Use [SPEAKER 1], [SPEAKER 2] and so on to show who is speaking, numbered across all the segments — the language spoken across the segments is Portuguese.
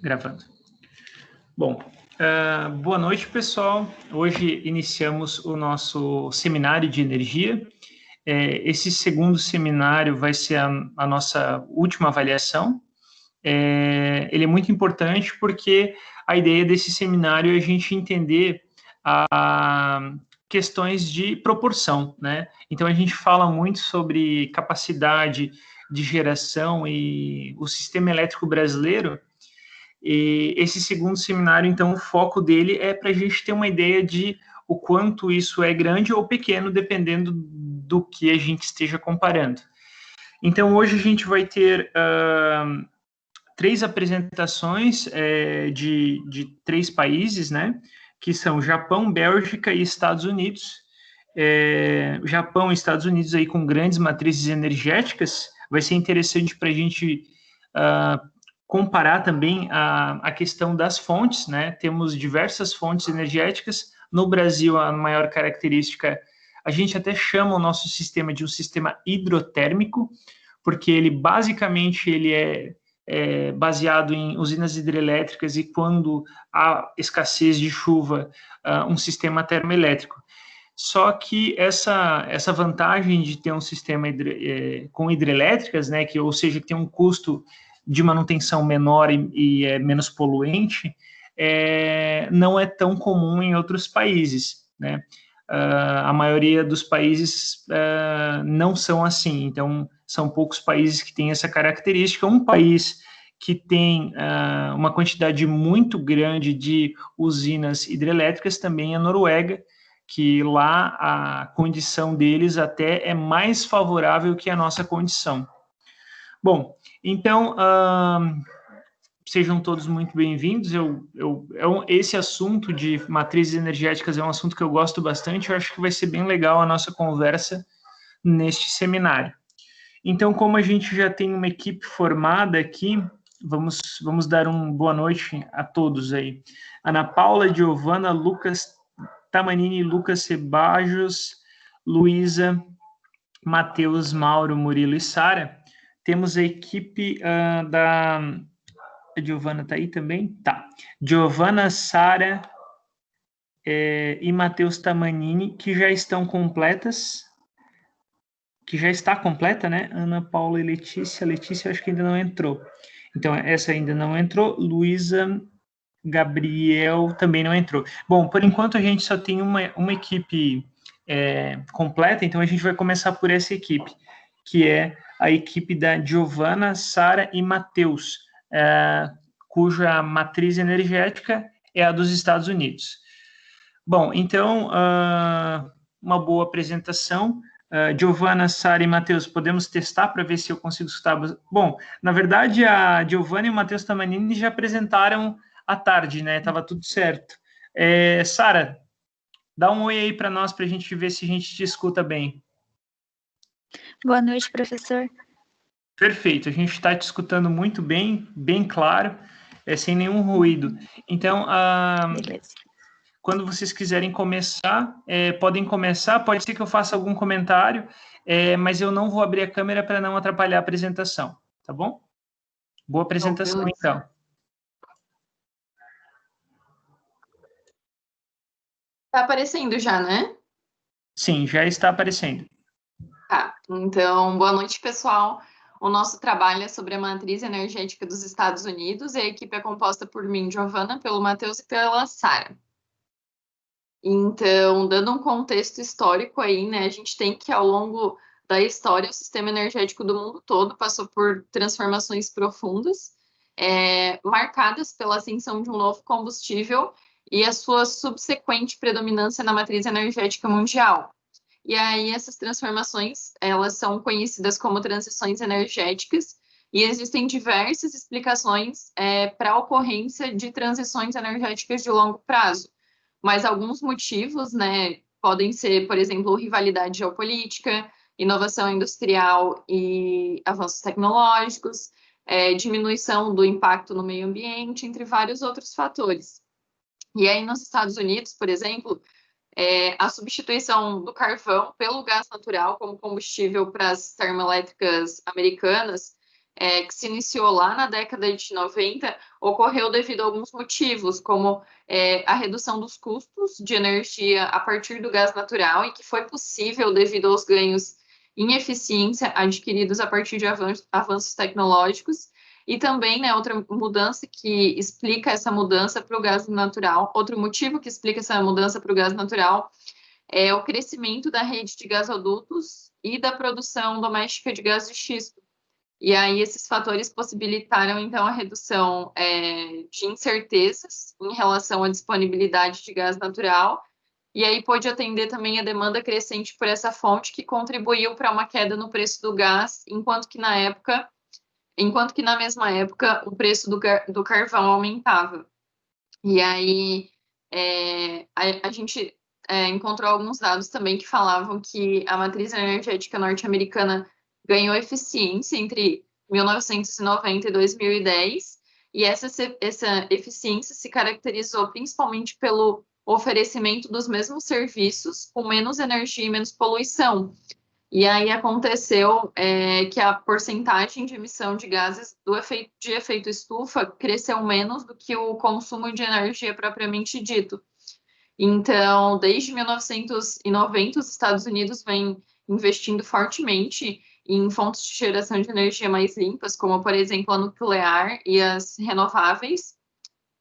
[SPEAKER 1] Gravando. Bom, boa noite, pessoal. Hoje iniciamos o nosso seminário de energia. Esse segundo seminário vai ser a nossa última avaliação. Ele é muito importante porque a ideia desse seminário é a gente entender questões de proporção, né? Então, a gente fala muito sobre capacidade de geração e o sistema elétrico brasileiro. E esse segundo seminário, então, o foco dele é para a gente ter uma ideia de o quanto isso é grande ou pequeno, dependendo do que a gente esteja comparando. Então, hoje a gente vai ter 3 apresentações de 3 países, né? Que são Japão, Bélgica e Estados Unidos. Japão e Estados Unidos aí com grandes matrizes energéticas. Vai ser interessante para a gente comparar também a questão das fontes, né? Temos diversas fontes energéticas. No Brasil, a maior característica, a gente até chama o nosso sistema de um sistema hidrotérmico, porque ele basicamente é baseado em usinas hidrelétricas e quando há escassez de chuva, um sistema termoelétrico. Só que essa vantagem de ter um sistema com hidrelétricas, né, ou seja, que tem um custo de manutenção menor e é menos poluente, não é tão comum em outros países, né? A maioria dos países não são assim, então são poucos países que têm essa característica. Um país que tem uma quantidade muito grande de usinas hidrelétricas também é a Noruega, que lá a condição deles até é mais favorável que a nossa condição. Bom, então, sejam todos muito bem-vindos. Esse assunto de matrizes energéticas é um assunto que eu gosto bastante. Eu acho que vai ser bem legal a nossa conversa neste seminário. Então, como a gente já tem uma equipe formada aqui, vamos dar uma boa noite a todos aí. Ana Paula, Giovana, Lucas Tamanini, Lucas Sebajos, Luísa, Matheus, Mauro, Murilo e Sara. Temos a equipe da... A Giovana está aí também? Tá. Giovana, Sara e Matheus Tamanini, que já estão completas. Que já está completa, né? Ana Paula e Letícia. Letícia, acho que ainda não entrou. Então, essa ainda não entrou. Luísa, Gabriel também não entrou. Bom, por enquanto a gente só tem uma equipe completa, então a gente vai começar por essa equipe, que é a equipe da Giovana, Sara e Matheus, cuja matriz energética é a dos Estados Unidos. Bom, então, uma boa apresentação. Giovana, Sara e Matheus, podemos testar para ver se eu consigo escutar? Bom, na verdade, a Giovana e o Matheus Tamanini já apresentaram à tarde, né? Tava tudo certo. Sara, dá um oi aí para nós, para a gente ver se a gente te escuta bem.
[SPEAKER 2] Boa noite, professor.
[SPEAKER 1] Perfeito, a gente está te escutando muito bem, bem claro, sem nenhum ruído. Então,
[SPEAKER 2] beleza.
[SPEAKER 1] Quando vocês quiserem começar, podem começar. Pode ser que eu faça algum comentário, mas eu não vou abrir a câmera para não atrapalhar a apresentação, tá bom? Boa apresentação, então.
[SPEAKER 3] Tá aparecendo já, né?
[SPEAKER 1] Sim, já está aparecendo.
[SPEAKER 3] Tá, então, boa noite, pessoal. O nosso trabalho é sobre a matriz energética dos Estados Unidos e a equipe é composta por mim, Giovana, pelo Matheus e pela Sara. Então, dando um contexto histórico aí, né, a gente tem que, ao longo da história, o sistema energético do mundo todo passou por transformações profundas, marcadas pela ascensão de um novo combustível e a sua subsequente predominância na matriz energética mundial. E aí, essas transformações, elas são conhecidas como transições energéticas, e existem diversas explicações para a ocorrência de transições energéticas de longo prazo. Mas alguns motivos, né, podem ser, por exemplo, rivalidade geopolítica, inovação industrial e avanços tecnológicos, diminuição do impacto no meio ambiente, entre vários outros fatores. E aí, nos Estados Unidos, por exemplo, a substituição do carvão pelo gás natural como combustível para as termoelétricas americanas que se iniciou lá na década de 90, ocorreu devido a alguns motivos, como a redução dos custos de energia a partir do gás natural, e que foi possível devido aos ganhos em eficiência adquiridos a partir de avanços tecnológicos, e também, né, outra mudança que explica essa mudança para o gás natural, outro motivo que explica essa mudança para o gás natural é o crescimento da rede de gasodutos e da produção doméstica de gás de xisto. E aí esses fatores possibilitaram, então, a redução de incertezas em relação à disponibilidade de gás natural, e aí pôde atender também a demanda crescente por essa fonte, que contribuiu para uma queda no preço do gás, enquanto que na mesma época o preço do carvão aumentava. E aí a gente encontrou alguns dados também que falavam que a matriz energética norte-americana ganhou eficiência entre 1990 e 2010, e essa eficiência se caracterizou principalmente pelo oferecimento dos mesmos serviços com menos energia e menos poluição. E aí aconteceu que a porcentagem de emissão de gases de efeito estufa cresceu menos do que o consumo de energia propriamente dito. Então, desde 1990, os Estados Unidos vêm investindo fortemente em fontes de geração de energia mais limpas, como, por exemplo, a nuclear e as renováveis.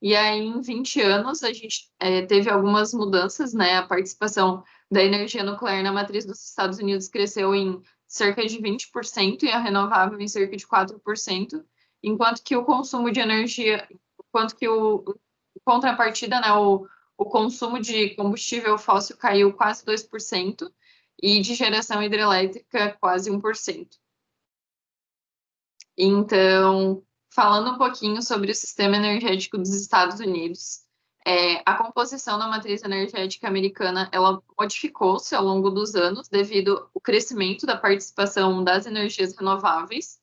[SPEAKER 3] E aí, em 20 anos, a gente teve algumas mudanças, né? A participação da energia nuclear na matriz dos Estados Unidos cresceu em cerca de 20% e a renovável em cerca de 4%, enquanto que o consumo de energia, enquanto que em contrapartida, né, o consumo de combustível fóssil caiu quase 2% e de geração hidrelétrica quase 1%. Então, falando um pouquinho sobre o sistema energético dos Estados Unidos, a composição da matriz energética americana, ela modificou-se ao longo dos anos devido ao crescimento da participação das energias renováveis.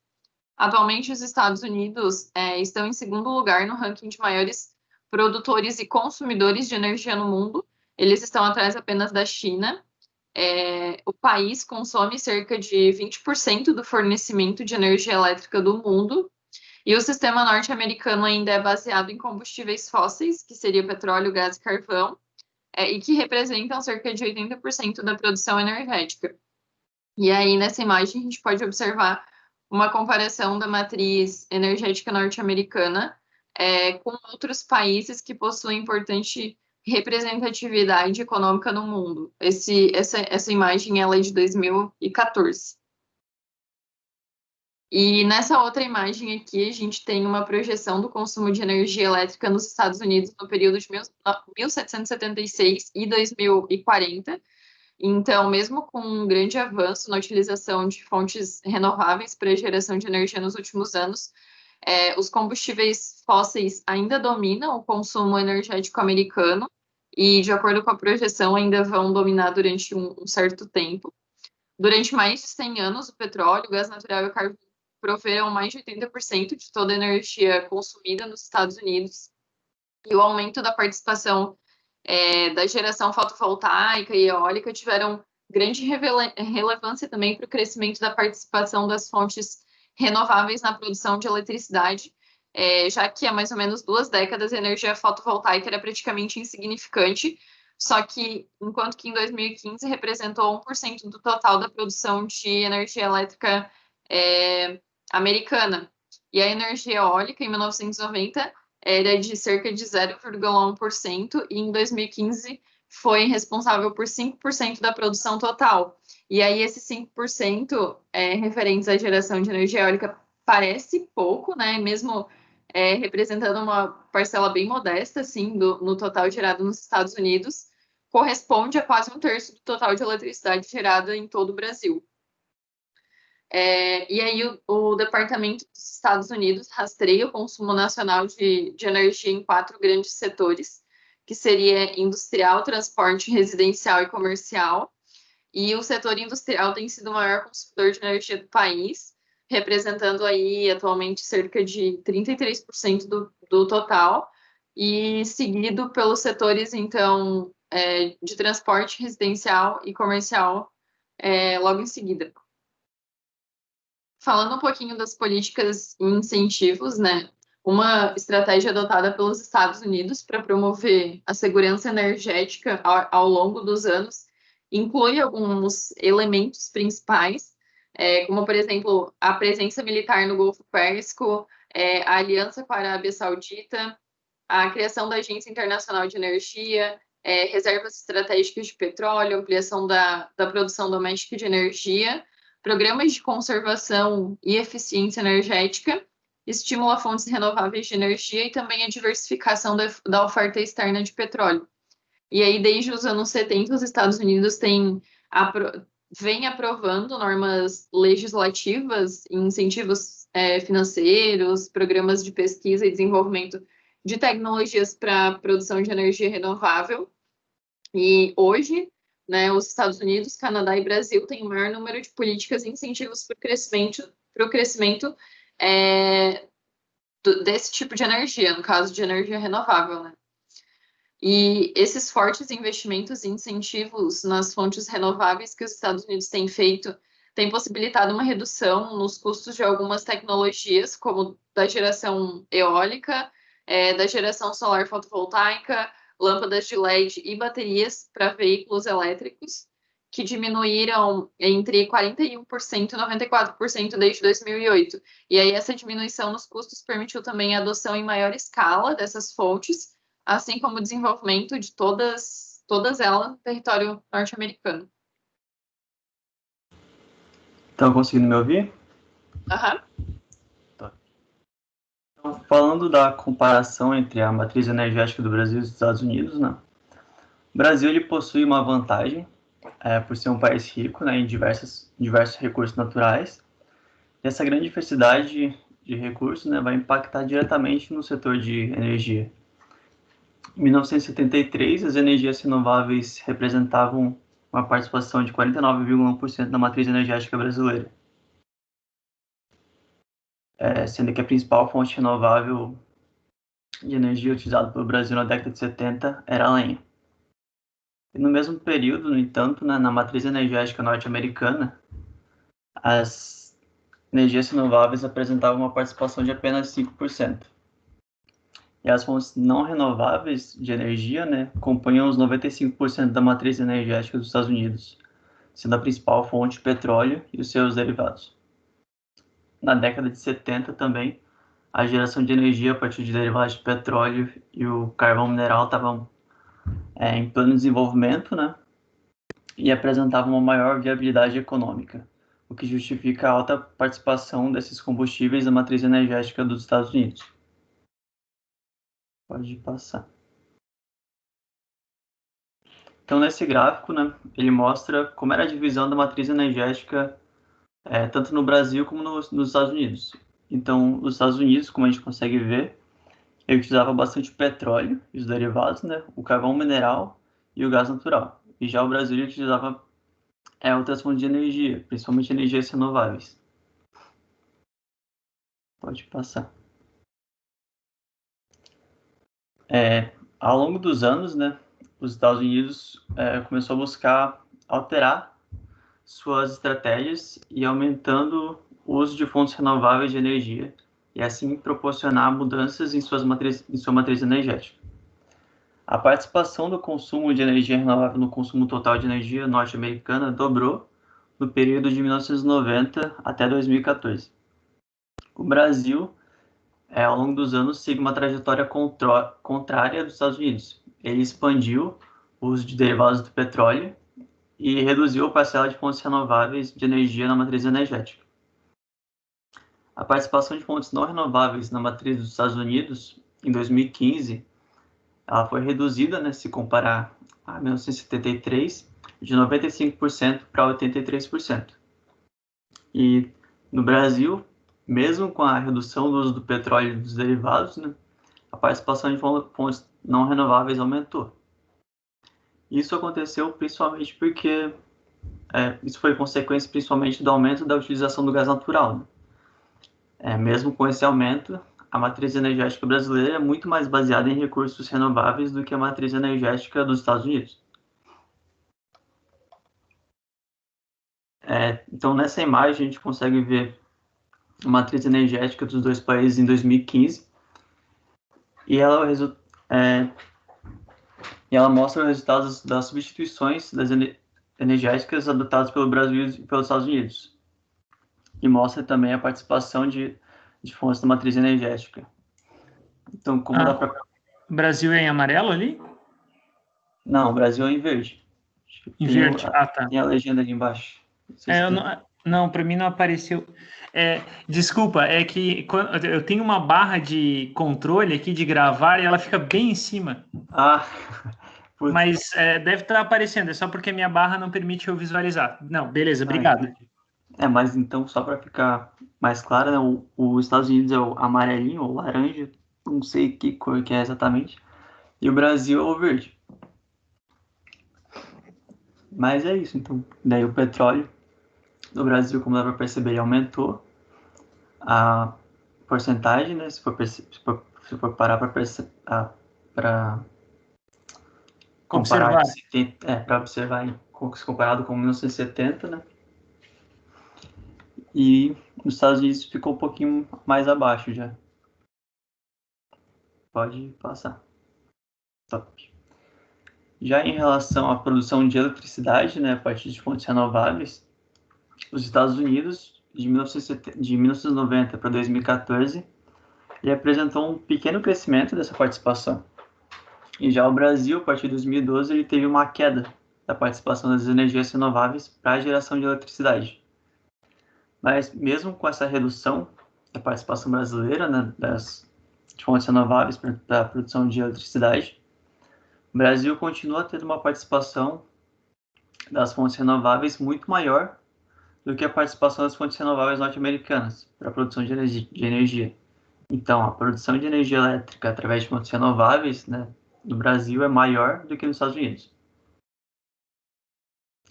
[SPEAKER 3] Atualmente, os Estados Unidos estão em segundo lugar no ranking de maiores produtores e consumidores de energia no mundo. Eles estão atrás apenas da China. O país consome cerca de 20% do fornecimento de energia elétrica do mundo, e o sistema norte-americano ainda é baseado em combustíveis fósseis, que seria petróleo, gás e carvão, e que representam cerca de 80% da produção energética. E aí, nessa imagem, a gente pode observar uma comparação da matriz energética norte-americana com outros países que possuem importante representatividade econômica no mundo. Essa imagem ela é de 2014. E nessa outra imagem aqui, a gente tem uma projeção do consumo de energia elétrica nos Estados Unidos no período de 1776 e 2040. Então, mesmo com um grande avanço na utilização de fontes renováveis para a geração de energia nos últimos anos, os combustíveis fósseis ainda dominam o consumo energético americano e, de acordo com a projeção, ainda vão dominar durante um certo tempo. Durante mais de 100 anos, o petróleo, o gás natural e o carvão proveram mais de 80% de toda a energia consumida nos Estados Unidos. E o aumento da participação da geração fotovoltaica e eólica tiveram grande relevância também para o crescimento da participação das fontes renováveis na produção de eletricidade, já que há mais ou menos 2 décadas a energia fotovoltaica era praticamente insignificante, só que enquanto que em 2015 representou 1% do total da produção de energia elétrica americana. E a energia eólica, em 1990, era de cerca de 0,1%, e em 2015 foi responsável por 5% da produção total. E aí esses 5% referentes à geração de energia eólica parece pouco, né? Mesmo representando uma parcela bem modesta, assim, no total gerado nos Estados Unidos, corresponde a quase 1/3 do total de eletricidade gerada em todo o Brasil. E aí o Departamento dos Estados Unidos rastreia o consumo nacional de energia em 4 grandes setores, que seria industrial, transporte, residencial e comercial. E o setor industrial tem sido o maior consumidor de energia do país, representando aí atualmente cerca de 33% do total, e seguido pelos setores, então, de transporte, residencial e comercial, logo em seguida. Falando um pouquinho das políticas e incentivos, né? Uma estratégia adotada pelos Estados Unidos para promover a segurança energética ao longo dos anos inclui alguns elementos principais, como, por exemplo, a presença militar no Golfo Pérsico, a aliança com a Arábia Saudita, a criação da Agência Internacional de Energia, reservas estratégicas de petróleo, ampliação da produção doméstica de energia, programas de conservação e eficiência energética, estimula fontes renováveis de energia e também a diversificação da oferta externa de petróleo. E aí, desde os anos 70, os Estados Unidos vem aprovando normas legislativas, incentivos financeiros, programas de pesquisa e desenvolvimento de tecnologias para produção de energia renovável. E hoje, né, os Estados Unidos, Canadá e Brasil têm o maior número de políticas e incentivos para o crescimento desse tipo de energia, no caso de energia renovável, né? E esses fortes investimentos e incentivos nas fontes renováveis que os Estados Unidos têm feito têm possibilitado uma redução nos custos de algumas tecnologias, como da geração eólica, da geração solar fotovoltaica, lâmpadas de LED e baterias para veículos elétricos, que diminuíram entre 41% e 94% desde 2008. E aí essa diminuição nos custos permitiu também a adoção em maior escala dessas fontes, assim como o desenvolvimento de todas elas no território norte-americano.
[SPEAKER 4] Estão conseguindo me ouvir?
[SPEAKER 3] Aham.
[SPEAKER 4] Tá. Então, falando da comparação entre a matriz energética do Brasil e dos Estados Unidos, né? O Brasil ele possui uma vantagem por ser um país rico, né, em diversos recursos naturais. E essa grande diversidade de recursos, né, vai impactar diretamente no setor de energia. Em 1973, as energias renováveis representavam uma participação de 49,1% na matriz energética brasileira, sendo que a principal fonte renovável de energia utilizada pelo Brasil na década de 70 era a lenha. E no mesmo período, no entanto, na matriz energética norte-americana, as energias renováveis apresentavam uma participação de apenas 5%. E as fontes não renováveis de energia, né, compunham os 95% da matriz energética dos Estados Unidos, sendo a principal fonte o petróleo e os seus derivados. Na década de 70 também, a geração de energia a partir de derivados de petróleo e o carvão mineral estavam em pleno desenvolvimento, né, e apresentavam uma maior viabilidade econômica, o que justifica a alta participação desses combustíveis na matriz energética dos Estados Unidos. Pode passar. Então, nesse gráfico, né, ele mostra como era a divisão da matriz energética tanto no Brasil como nos Estados Unidos. Então, os Estados Unidos, como a gente consegue ver, ele utilizava bastante petróleo e os derivados, né, o carvão mineral e o gás natural. E já o Brasil ele utilizava outras fontes de energia, principalmente energias renováveis. Pode passar. Ao longo dos anos, né, os Estados Unidos começou a buscar alterar suas estratégias e aumentando o uso de fontes renováveis de energia e assim proporcionar mudanças em sua matriz energética. A participação do consumo de energia renovável no consumo total de energia norte-americana dobrou no período de 1990 até 2014. O Brasil, ao longo dos anos, segue uma trajetória contrária dos Estados Unidos. Ele expandiu o uso de derivados do petróleo e reduziu a parcela de fontes renováveis de energia na matriz energética. A participação de fontes não renováveis na matriz dos Estados Unidos, em 2015, ela foi reduzida, né, se comparar a 1973, de 95% para 83%. E no Brasil, mesmo com a redução do uso do petróleo e dos derivados, né, a participação de fontes não renováveis aumentou. Isso aconteceu principalmente porque isso foi consequência principalmente do aumento da utilização do gás natural, né? Mesmo com esse aumento, a matriz energética brasileira é muito mais baseada em recursos renováveis do que a matriz energética dos Estados Unidos. Então, nessa imagem, a gente consegue ver matriz energética dos dois países em 2015 e ela mostra os resultados das substituições energéticas adotadas pelo Brasil e pelos Estados Unidos e mostra também a participação de fontes da matriz energética. Então, como dá para...
[SPEAKER 1] Brasil é em amarelo ali?
[SPEAKER 4] Não, o Brasil é em verde.
[SPEAKER 1] Em verde, tá.
[SPEAKER 4] Tem a legenda ali embaixo.
[SPEAKER 1] Não, para mim não apareceu. Desculpa, é que eu tenho uma barra de controle aqui de gravar e ela fica bem em cima. Mas deve estar aparecendo, é só porque a minha barra não permite eu visualizar. Não, beleza, obrigado.
[SPEAKER 4] Mas então, só para ficar mais claro, né, os Estados Unidos é o amarelinho ou laranja, não sei que cor que é exatamente, e o Brasil é o verde. Mas é isso, então. Daí o petróleo no Brasil, como dá para perceber, aumentou a porcentagem, né? Se for parar para comparar, para observar comparado com 1970, né? E nos Estados Unidos ficou um pouquinho mais abaixo já. Pode passar. Top. Já em relação à produção de eletricidade, né, a partir de fontes renováveis, os Estados Unidos, de 1990 para 2014, ele apresentou um pequeno crescimento dessa participação. E já o Brasil, a partir de 2012, ele teve uma queda da participação das energias renováveis para a geração de eletricidade. Mas mesmo com essa redução da participação brasileira, né, das fontes renováveis para a produção de eletricidade, o Brasil continua tendo uma participação das fontes renováveis muito maior do que a participação das fontes renováveis norte-americanas para a produção de energia. Então, a produção de energia elétrica através de fontes renováveis, né, no Brasil é maior do que nos Estados Unidos.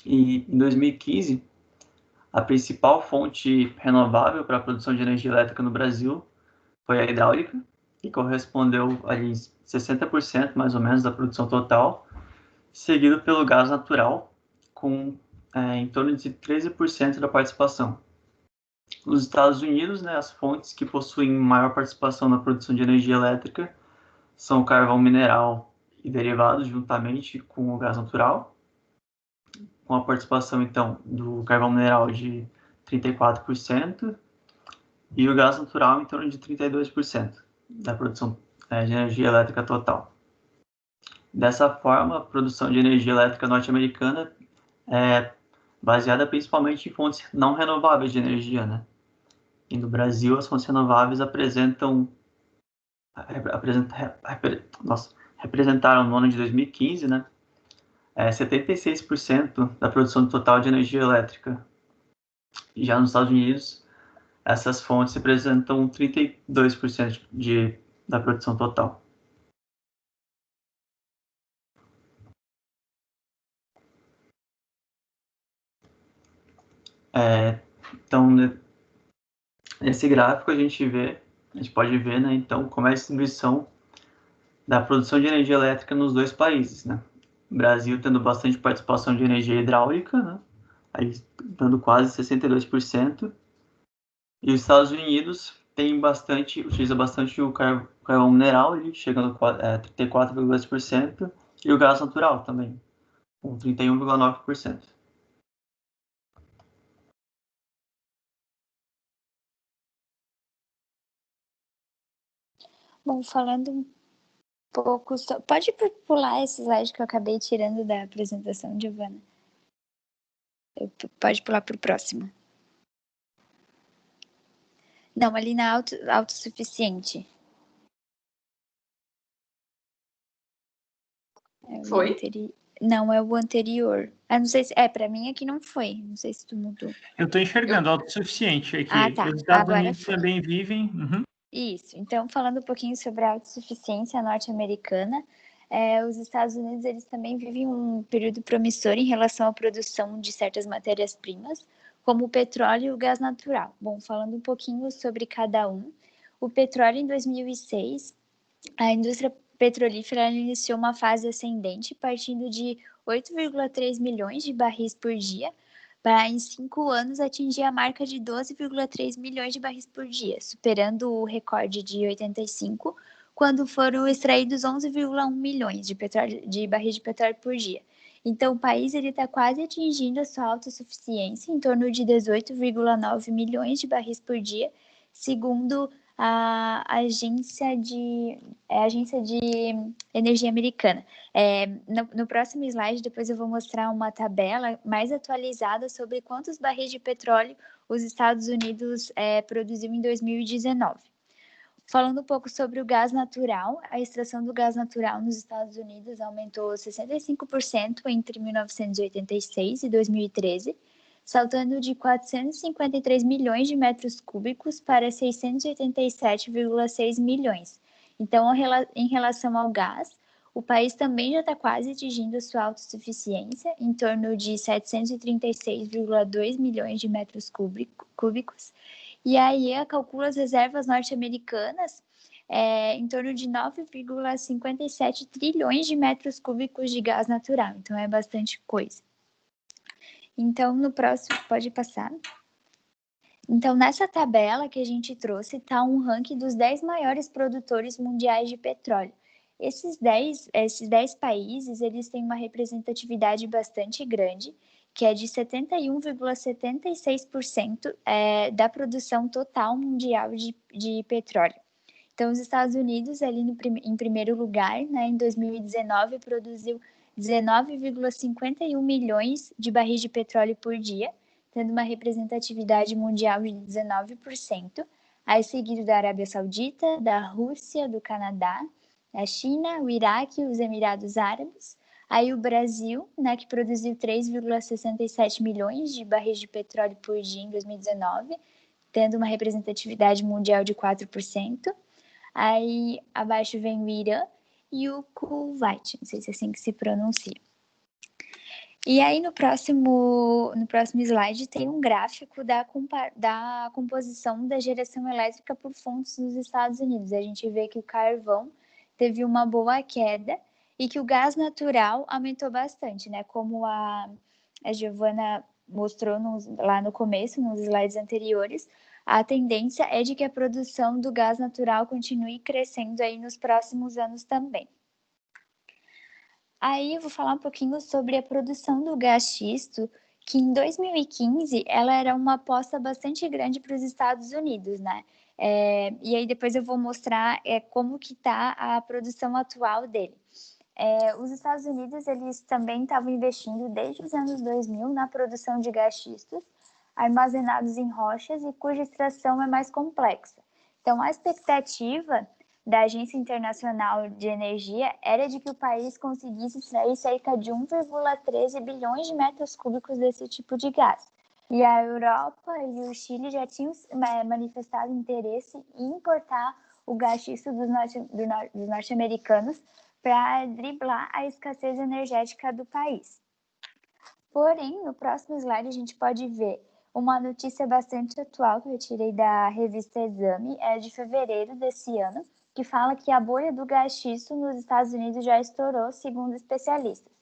[SPEAKER 4] E em 2015, a principal fonte renovável para a produção de energia elétrica no Brasil foi a hidráulica, que correspondeu a 60% mais ou menos da produção total, seguido pelo gás natural, com em torno de 13% da participação. Nos Estados Unidos, né, as fontes que possuem maior participação na produção de energia elétrica são o carvão mineral e derivados, juntamente com o gás natural, com a participação, então, do carvão mineral de 34% e o gás natural em torno de 32% da produção de energia elétrica total. Dessa forma, a produção de energia elétrica norte-americana é baseada principalmente em fontes não renováveis de energia, né? E no Brasil, as fontes renováveis representaram no ano de 2015, né, 76% da produção total de energia elétrica. E já nos Estados Unidos, essas fontes representam 32% da produção total. Então, nesse gráfico a gente pode ver, né, então, como é a distribuição da produção de energia elétrica nos dois países, né? O Brasil tendo bastante participação de energia hidráulica, né, aí dando quase 62%, e os Estados Unidos utiliza bastante o carvão mineral, ele chegando a 34,2%, e o gás natural também, com 31,9%.
[SPEAKER 2] Bom, falando um pouco... Pode pular esse slide que eu acabei tirando da apresentação, Giovana? Pode pular para o próximo. Não, ali na autossuficiente.
[SPEAKER 3] Foi?
[SPEAKER 2] Não, é o anterior. Não sei se... para mim aqui não foi. Não sei se tu mudou.
[SPEAKER 1] Eu estou enxergando autossuficiente aqui.
[SPEAKER 2] Tá.
[SPEAKER 1] Os Estados Unidos também vivem. Uhum.
[SPEAKER 2] Isso. Então, falando um pouquinho sobre a autossuficiência norte-americana, os Estados Unidos eles também vivem um período promissor em relação à produção de certas matérias-primas, como o petróleo e o gás natural. Bom, falando um pouquinho sobre cada um, o petróleo em 2006, a indústria petrolífera iniciou uma fase ascendente, partindo de 8,3 milhões de barris por dia para em 5 anos atingir a marca de 12,3 milhões de barris por dia, superando o recorde de 85, quando foram extraídos 11,1 milhões de barris de petróleo por dia. Então, o país está quase atingindo a sua autossuficiência, em torno de 18,9 milhões de barris por dia, segundo a Agência de Energia Americana. No próximo slide, depois eu vou mostrar uma tabela mais atualizada sobre quantos barris de petróleo os Estados Unidos produziu em 2019. Falando um pouco sobre o gás natural, a extração do gás natural nos Estados Unidos aumentou 65% entre 1986 e 2013, saltando de 453 milhões de metros cúbicos para 687,6 milhões. Então, em relação ao gás, o país também já está quase atingindo a sua autossuficiência, em torno de 736,2 milhões de metros cúbicos. E a IEA calcula as reservas norte-americanas em torno de 9,57 trilhões de metros cúbicos de gás natural. Então, é bastante coisa. Então, no próximo, pode passar. Então, nessa tabela que a gente trouxe, está um ranking dos 10 maiores produtores mundiais de petróleo. Esses 10 países, eles têm uma representatividade bastante grande, que é de 71,76% da produção total mundial de petróleo. Então, os Estados Unidos, ali em primeiro lugar, né, em 2019, produziu 19,51 milhões de barris de petróleo por dia, tendo uma representatividade mundial de 19%, aí seguido da Arábia Saudita, da Rússia, do Canadá, da China, o Iraque e os Emirados Árabes. Aí o Brasil, né, que produziu 3,67 milhões de barris de petróleo por dia em 2019, tendo uma representatividade mundial de 4%. Aí abaixo vem o Irã e o Kuwait, não sei se é assim que se pronuncia. E aí no próximo slide tem um gráfico da composição da geração elétrica por fontes nos Estados Unidos. A gente vê que o carvão teve uma boa queda e que o gás natural aumentou bastante, né? Como a Giovana mostrou lá no começo, nos slides anteriores, a tendência é de que a produção do gás natural continue crescendo aí nos próximos anos também. Aí eu vou falar um pouquinho sobre a produção do gás xisto, que em 2015 ela era uma aposta bastante grande para os Estados Unidos, né? E aí depois eu vou mostrar como que está a produção atual dele. Os Estados Unidos, eles também estavam investindo desde os anos 2000 na produção de gás xistos, armazenados em rochas e cuja extração é mais complexa. Então, a expectativa da Agência Internacional de Energia era de que o país conseguisse extrair cerca de 1,13 bilhões de metros cúbicos desse tipo de gás. E a Europa e o Chile já tinham manifestado interesse em importar o gás xisto dos norte-americanos para driblar a escassez energética do país. Porém, no próximo slide a gente pode ver uma notícia bastante atual que eu tirei da revista Exame, de fevereiro desse ano, que fala que a bolha do gás xisto nos Estados Unidos já estourou, segundo especialistas.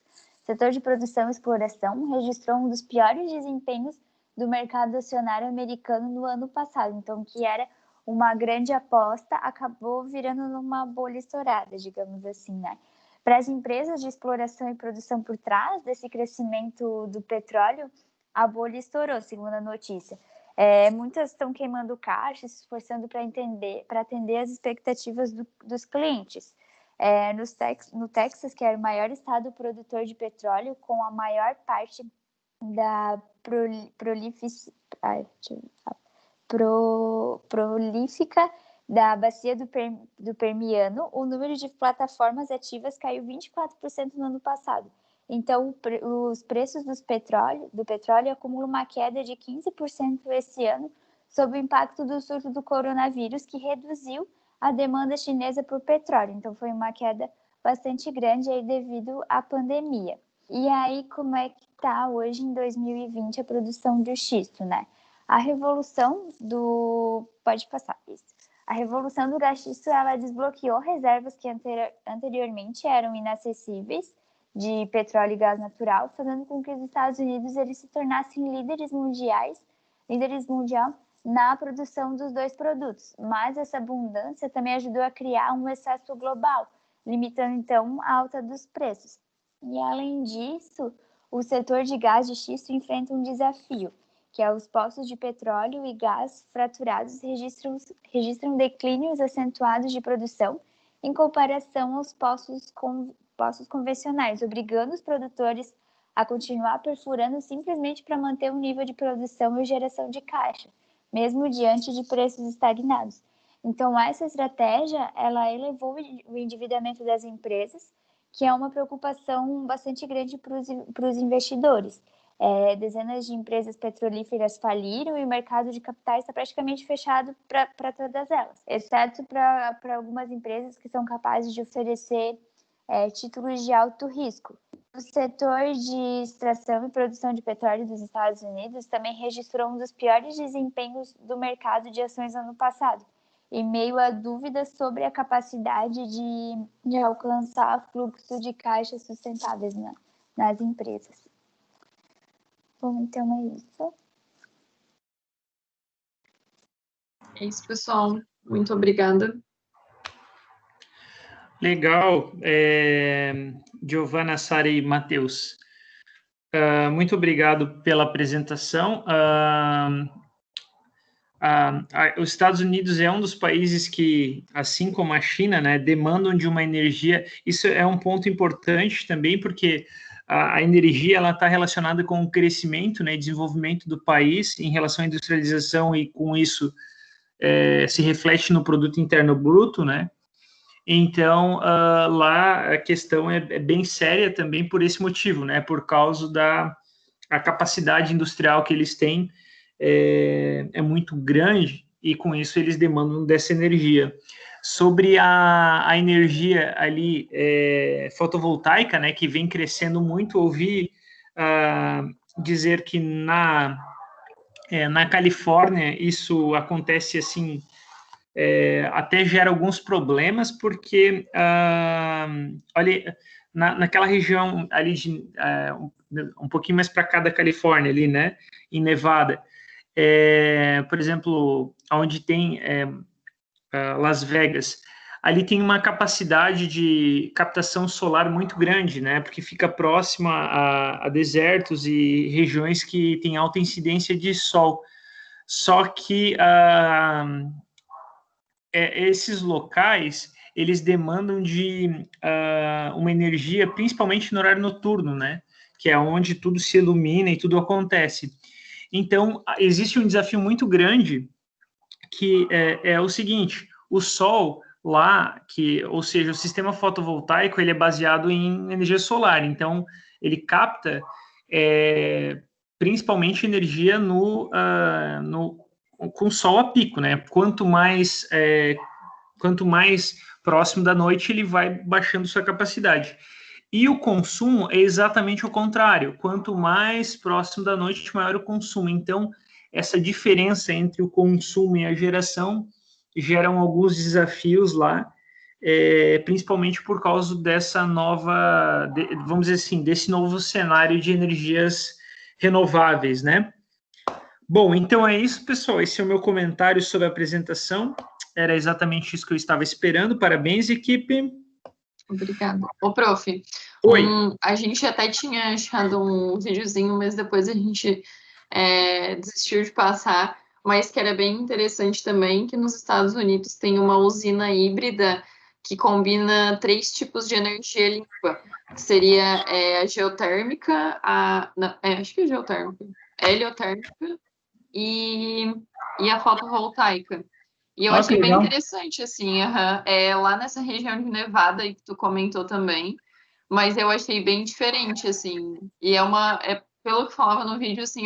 [SPEAKER 2] O setor de produção e exploração registrou um dos piores desempenhos do mercado acionário americano no ano passado, então que era uma grande aposta, acabou virando numa bolha estourada, digamos assim, né? Para as empresas de exploração e produção por trás desse crescimento do petróleo, a bolha estourou, segundo a notícia. Muitas estão queimando caixa, se esforçando para atender as expectativas dos clientes. No Texas, que é o maior estado produtor de petróleo, com a maior parte da prolífica da bacia do Permiano, o número de plataformas ativas caiu 24% no ano passado. Então, os preços do petróleo acumulam uma queda de 15% esse ano, sob o impacto do surto do coronavírus, que reduziu a demanda chinesa por petróleo. Então, foi uma queda bastante grande aí devido à pandemia. E aí, como é que está hoje, em 2020, a produção do xisto, né? A revolução do... Pode passar isso. A revolução do gás xisto, ela desbloqueou reservas que anteriormente eram inacessíveis de petróleo e gás natural, fazendo com que os Estados Unidos eles se tornassem líderes mundial na produção dos dois produtos. Mas essa abundância também ajudou a criar um excesso global, limitando então a alta dos preços. E além disso, o setor de gás de xisto enfrenta um desafio, que é os poços de petróleo e gás fraturados registram declínios acentuados de produção em comparação aos poços convencionais, obrigando os produtores a continuar perfurando simplesmente para manter o nível de produção e geração de caixa, mesmo diante de preços estagnados. Então, essa estratégia, ela elevou o endividamento das empresas, que é uma preocupação bastante grande para os investidores. Dezenas de empresas petrolíferas faliram e o mercado de capitais está praticamente fechado para todas elas, exceto para algumas empresas que são capazes de oferecer títulos de alto risco. O setor de extração e produção de petróleo dos Estados Unidos também registrou um dos piores desempenhos do mercado de ações no ano passado, em meio a dúvidas sobre a capacidade de alcançar fluxo de caixa sustentáveis nas empresas. Bom, então é isso.
[SPEAKER 3] É isso, pessoal. Muito obrigada.
[SPEAKER 1] Legal, Giovana, Sara e Matheus. Muito obrigado pela apresentação. Os Estados Unidos é um dos países que, assim como a China, né, demandam de uma energia. Isso é um ponto importante também, porque a energia ela está relacionada com o crescimento, né, desenvolvimento do país em relação à industrialização e com isso se reflete no produto interno bruto, né? Então, lá a questão é bem séria também por esse motivo, né? Por causa da capacidade industrial que eles têm é muito grande e com isso eles demandam dessa energia. Sobre a energia ali fotovoltaica, né? Que vem crescendo muito, ouvi dizer que na Califórnia isso acontece assim, até gera alguns problemas, porque olha, naquela região ali um pouquinho mais para cá da Califórnia ali, né, em Nevada, por exemplo, onde tem Las Vegas, ali tem uma capacidade de captação solar muito grande, né, porque fica próxima a desertos e regiões que têm alta incidência de sol. Só que esses locais, eles demandam de uma energia, principalmente no horário noturno, né, que é onde tudo se ilumina e tudo acontece. Então, existe um desafio muito grande, que é o seguinte: o sol lá, ou seja, o sistema fotovoltaico, ele é baseado em energia solar, então ele capta principalmente energia com sol a pico, né? Quanto mais próximo da noite, ele vai baixando sua capacidade. E o consumo é exatamente o contrário. Quanto mais próximo da noite, maior o consumo. Então, essa diferença entre o consumo e a geração geram alguns desafios lá, principalmente por causa dessa nova, vamos dizer assim, desse novo cenário de energias renováveis, né? Bom, então é isso, pessoal. Esse é o meu comentário sobre a apresentação. Era exatamente isso que eu estava esperando. Parabéns, equipe.
[SPEAKER 3] Obrigada. Ô, prof,
[SPEAKER 1] Oi.
[SPEAKER 3] A gente até tinha achado um videozinho, mas depois a gente desistiu de passar, mas que era bem interessante também, que nos Estados Unidos tem uma usina híbrida que combina 3 tipos de energia limpa, que seria a geotérmica, acho que é geotérmica, a heliotérmica e a fotovoltaica. E eu achei bem interessante, assim, lá nessa região de Nevada, aí que tu comentou também, mas eu achei bem diferente, assim, e pelo que falava no vídeo, assim,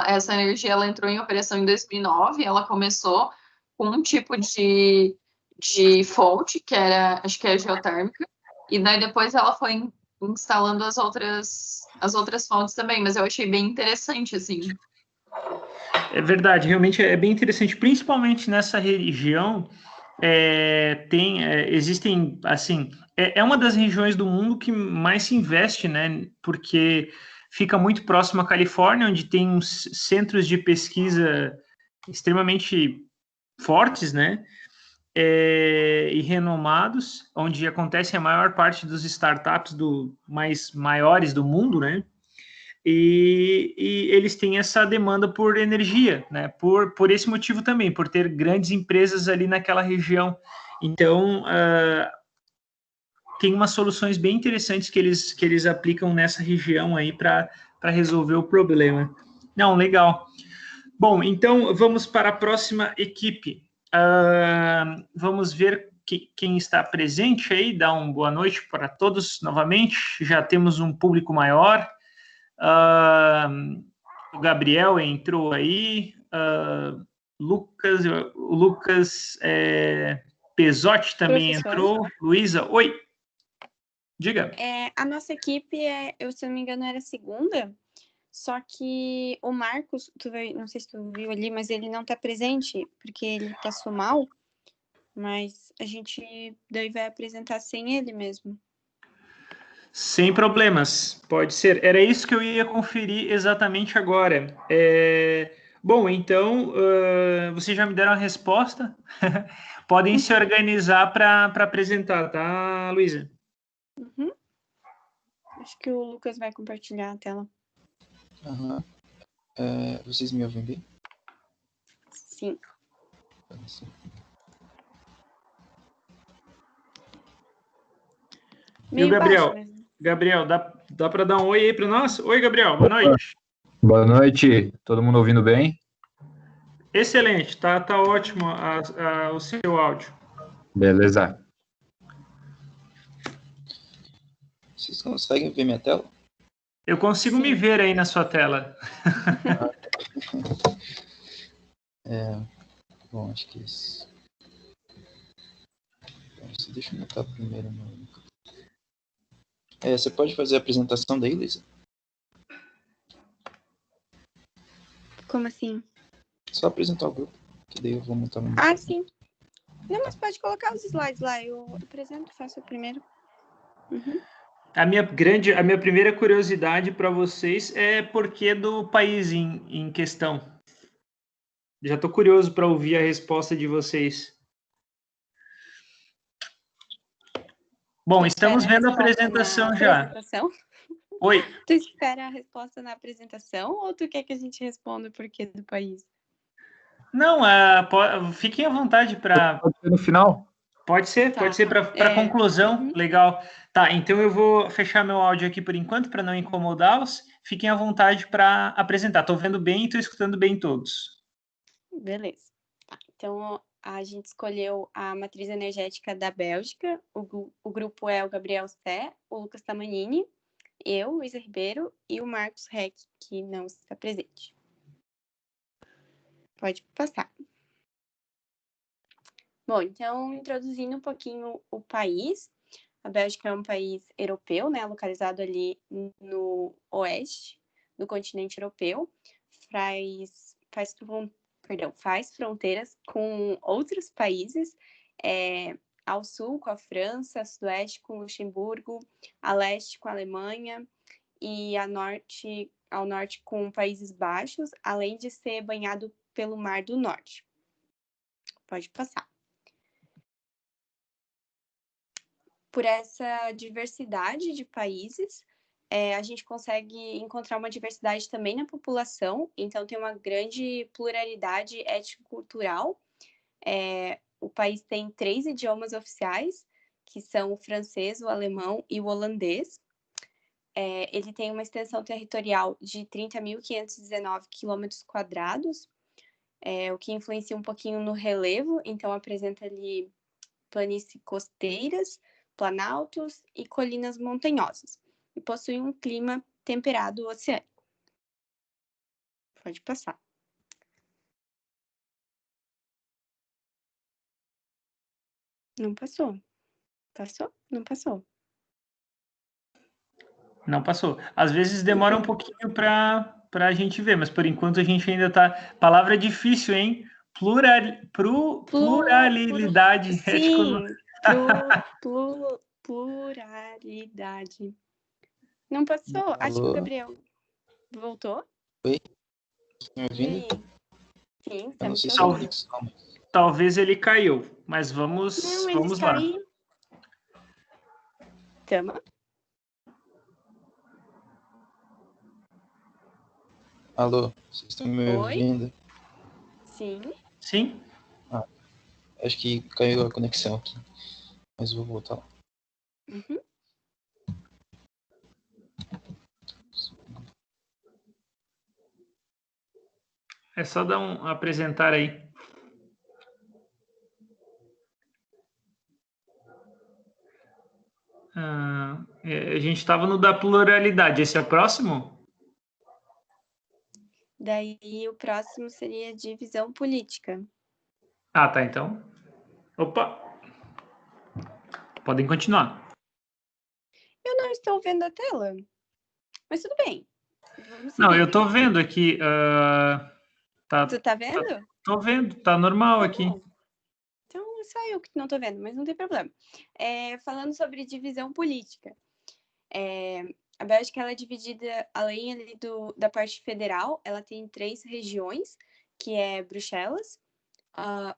[SPEAKER 3] essa energia, ela entrou em operação em 2009, ela começou com um tipo de fonte, que era, acho que é geotérmica, e daí depois ela foi instalando as outras fontes também, mas eu achei bem interessante, assim.
[SPEAKER 1] É verdade, realmente é bem interessante, principalmente nessa região existem, assim, é uma das regiões do mundo que mais se investe, né? Porque fica muito próximo à Califórnia, onde tem uns centros de pesquisa extremamente fortes, né? E renomados, onde acontece a maior parte dos startups maiores do mundo, né? E eles têm essa demanda por energia, né? Por esse motivo também, por ter grandes empresas ali naquela região. Então, tem umas soluções bem interessantes que eles aplicam nessa região aí para resolver o problema. Não, legal. Bom, então vamos para a próxima equipe. Vamos ver quem está presente aí, dá uma boa noite para todos novamente. Já temos um público maior. O Gabriel entrou aí. O Lucas Pesotti também entrou. Luísa, oi. Diga.
[SPEAKER 5] A nossa equipe, eu, se não me engano, era a segunda. Só que o Marcos, não sei se tu viu ali, mas ele não está presente, porque ele passou mal. Mas a gente daí vai apresentar sem ele mesmo.
[SPEAKER 1] Sem problemas, pode ser. Era isso que eu ia conferir exatamente agora. Bom, então, vocês já me deram a resposta. Podem se organizar para apresentar, tá, Luísa?
[SPEAKER 5] Uhum. Acho que o Lucas vai compartilhar a tela.
[SPEAKER 6] Uhum. Vocês me ouvem bem?
[SPEAKER 5] Sim.
[SPEAKER 1] E o Gabriel? Gabriel, dá para dar um oi aí para nós? Oi, Gabriel, boa noite.
[SPEAKER 7] Boa noite, todo mundo ouvindo bem?
[SPEAKER 1] Excelente, tá ótimo o seu áudio.
[SPEAKER 7] Beleza.
[SPEAKER 6] Vocês conseguem ver minha tela?
[SPEAKER 1] Eu consigo me ver aí na sua tela.
[SPEAKER 6] Bom, acho que é isso. Deixa eu anotar primeiro. Você pode fazer a apresentação daí, Luísa?
[SPEAKER 5] Como assim?
[SPEAKER 6] Só apresentar o grupo, que daí eu vou montar no...
[SPEAKER 5] Sim. Não, mas pode colocar os slides lá. Eu apresento, faço o primeiro. Uhum.
[SPEAKER 1] A minha primeira curiosidade para vocês é por que do país em questão. Já estou curioso para ouvir a resposta de vocês. Bom, estamos vendo a apresentação já. Oi.
[SPEAKER 5] Tu espera a resposta na apresentação ou tu quer que a gente responda o porquê do país?
[SPEAKER 1] Não, fiquem à vontade para...
[SPEAKER 7] Pode ser no final?
[SPEAKER 1] Pode ser para conclusão. Legal. Tá, então eu vou fechar meu áudio aqui por enquanto para não incomodá-los. Fiquem à vontade para apresentar. Estou vendo bem e estou escutando bem todos.
[SPEAKER 5] Beleza. Então, a gente escolheu a matriz energética da Bélgica. O grupo é o Gabriel Sé, o Lucas Tamanini, eu, Luísa Ribeiro e o Marcos Reck, que não está presente. Pode passar. Bom, então, introduzindo um pouquinho o país. A Bélgica é um país europeu, né, localizado ali no oeste do continente europeu. Faz fronteiras com outros países, ao sul com a França, a sudoeste com o Luxemburgo, a leste com a Alemanha e ao norte com Países Baixos, além de ser banhado pelo Mar do Norte. Pode passar. Por essa diversidade de países, a gente consegue encontrar uma diversidade também na população, então tem uma grande pluralidade étnico-cultural. O país tem 3 idiomas oficiais, que são o francês, o alemão e o holandês. Ele tem uma extensão territorial de 30.519 km², o que influencia um pouquinho no relevo, então apresenta ali planícies costeiras, planaltos e colinas montanhosas, e possui um clima temperado oceânico. Pode passar. Não passou. Passou? Não passou.
[SPEAKER 1] Não passou. Às vezes demora um pouquinho para a gente ver, mas por enquanto a gente ainda está... Palavra difícil, hein? pluralidade
[SPEAKER 5] Sim, pluralidade. Não passou? Acho que o Gabriel voltou.
[SPEAKER 6] Oi? Tá me
[SPEAKER 5] E
[SPEAKER 6] ouvindo?
[SPEAKER 5] aí? Sim,
[SPEAKER 6] Eu
[SPEAKER 5] tá
[SPEAKER 6] não
[SPEAKER 5] me
[SPEAKER 6] sei se é a
[SPEAKER 5] ouvindo.
[SPEAKER 6] conexão.
[SPEAKER 1] Talvez ele caiu, mas
[SPEAKER 5] Não,
[SPEAKER 1] vamos
[SPEAKER 5] ele
[SPEAKER 1] lá.
[SPEAKER 5] caiu. Tama?
[SPEAKER 6] Alô, vocês estão me
[SPEAKER 5] Oi?
[SPEAKER 6] ouvindo?
[SPEAKER 5] Sim.
[SPEAKER 1] Sim?
[SPEAKER 6] Acho que caiu a conexão aqui, mas vou voltar lá.
[SPEAKER 5] Uhum.
[SPEAKER 1] É só dar apresentar aí. A gente estava no da pluralidade. Esse é o próximo?
[SPEAKER 5] Daí o próximo seria divisão política.
[SPEAKER 1] Ah, tá. Então. Opa! Podem continuar.
[SPEAKER 5] Eu não estou vendo a tela, mas tudo bem. Vamos
[SPEAKER 1] Não,
[SPEAKER 5] seguir.
[SPEAKER 1] eu tô vendo aqui.
[SPEAKER 5] Tu tá vendo?
[SPEAKER 1] Tô vendo, tá normal
[SPEAKER 5] Tá
[SPEAKER 1] aqui.
[SPEAKER 5] bom. Então, só eu que não tô vendo, mas não tem problema. Falando sobre divisão política. A Bélgica ela é dividida, além ali da parte federal, ela tem 3 regiões, que é Bruxelas,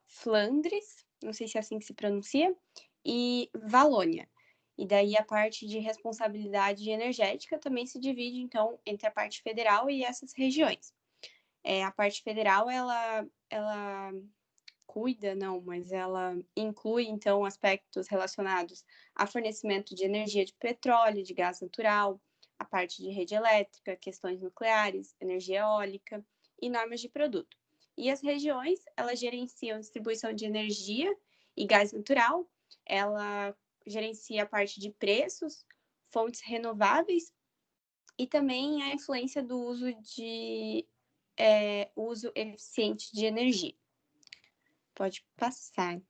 [SPEAKER 5] Flandres, não sei se é assim que se pronuncia, e Valônia. E daí a parte de responsabilidade energética também se divide, então, entre a parte federal e essas regiões. A parte federal, ela cuida, não, mas ela inclui, então, aspectos relacionados a fornecimento de energia de petróleo, de gás natural, a parte de rede elétrica, questões nucleares, energia eólica e normas de produto. E as regiões, elas gerenciam distribuição de energia e gás natural, ela gerencia a parte de preços, fontes renováveis e também a influência do uso eficiente de energia. Pode passar.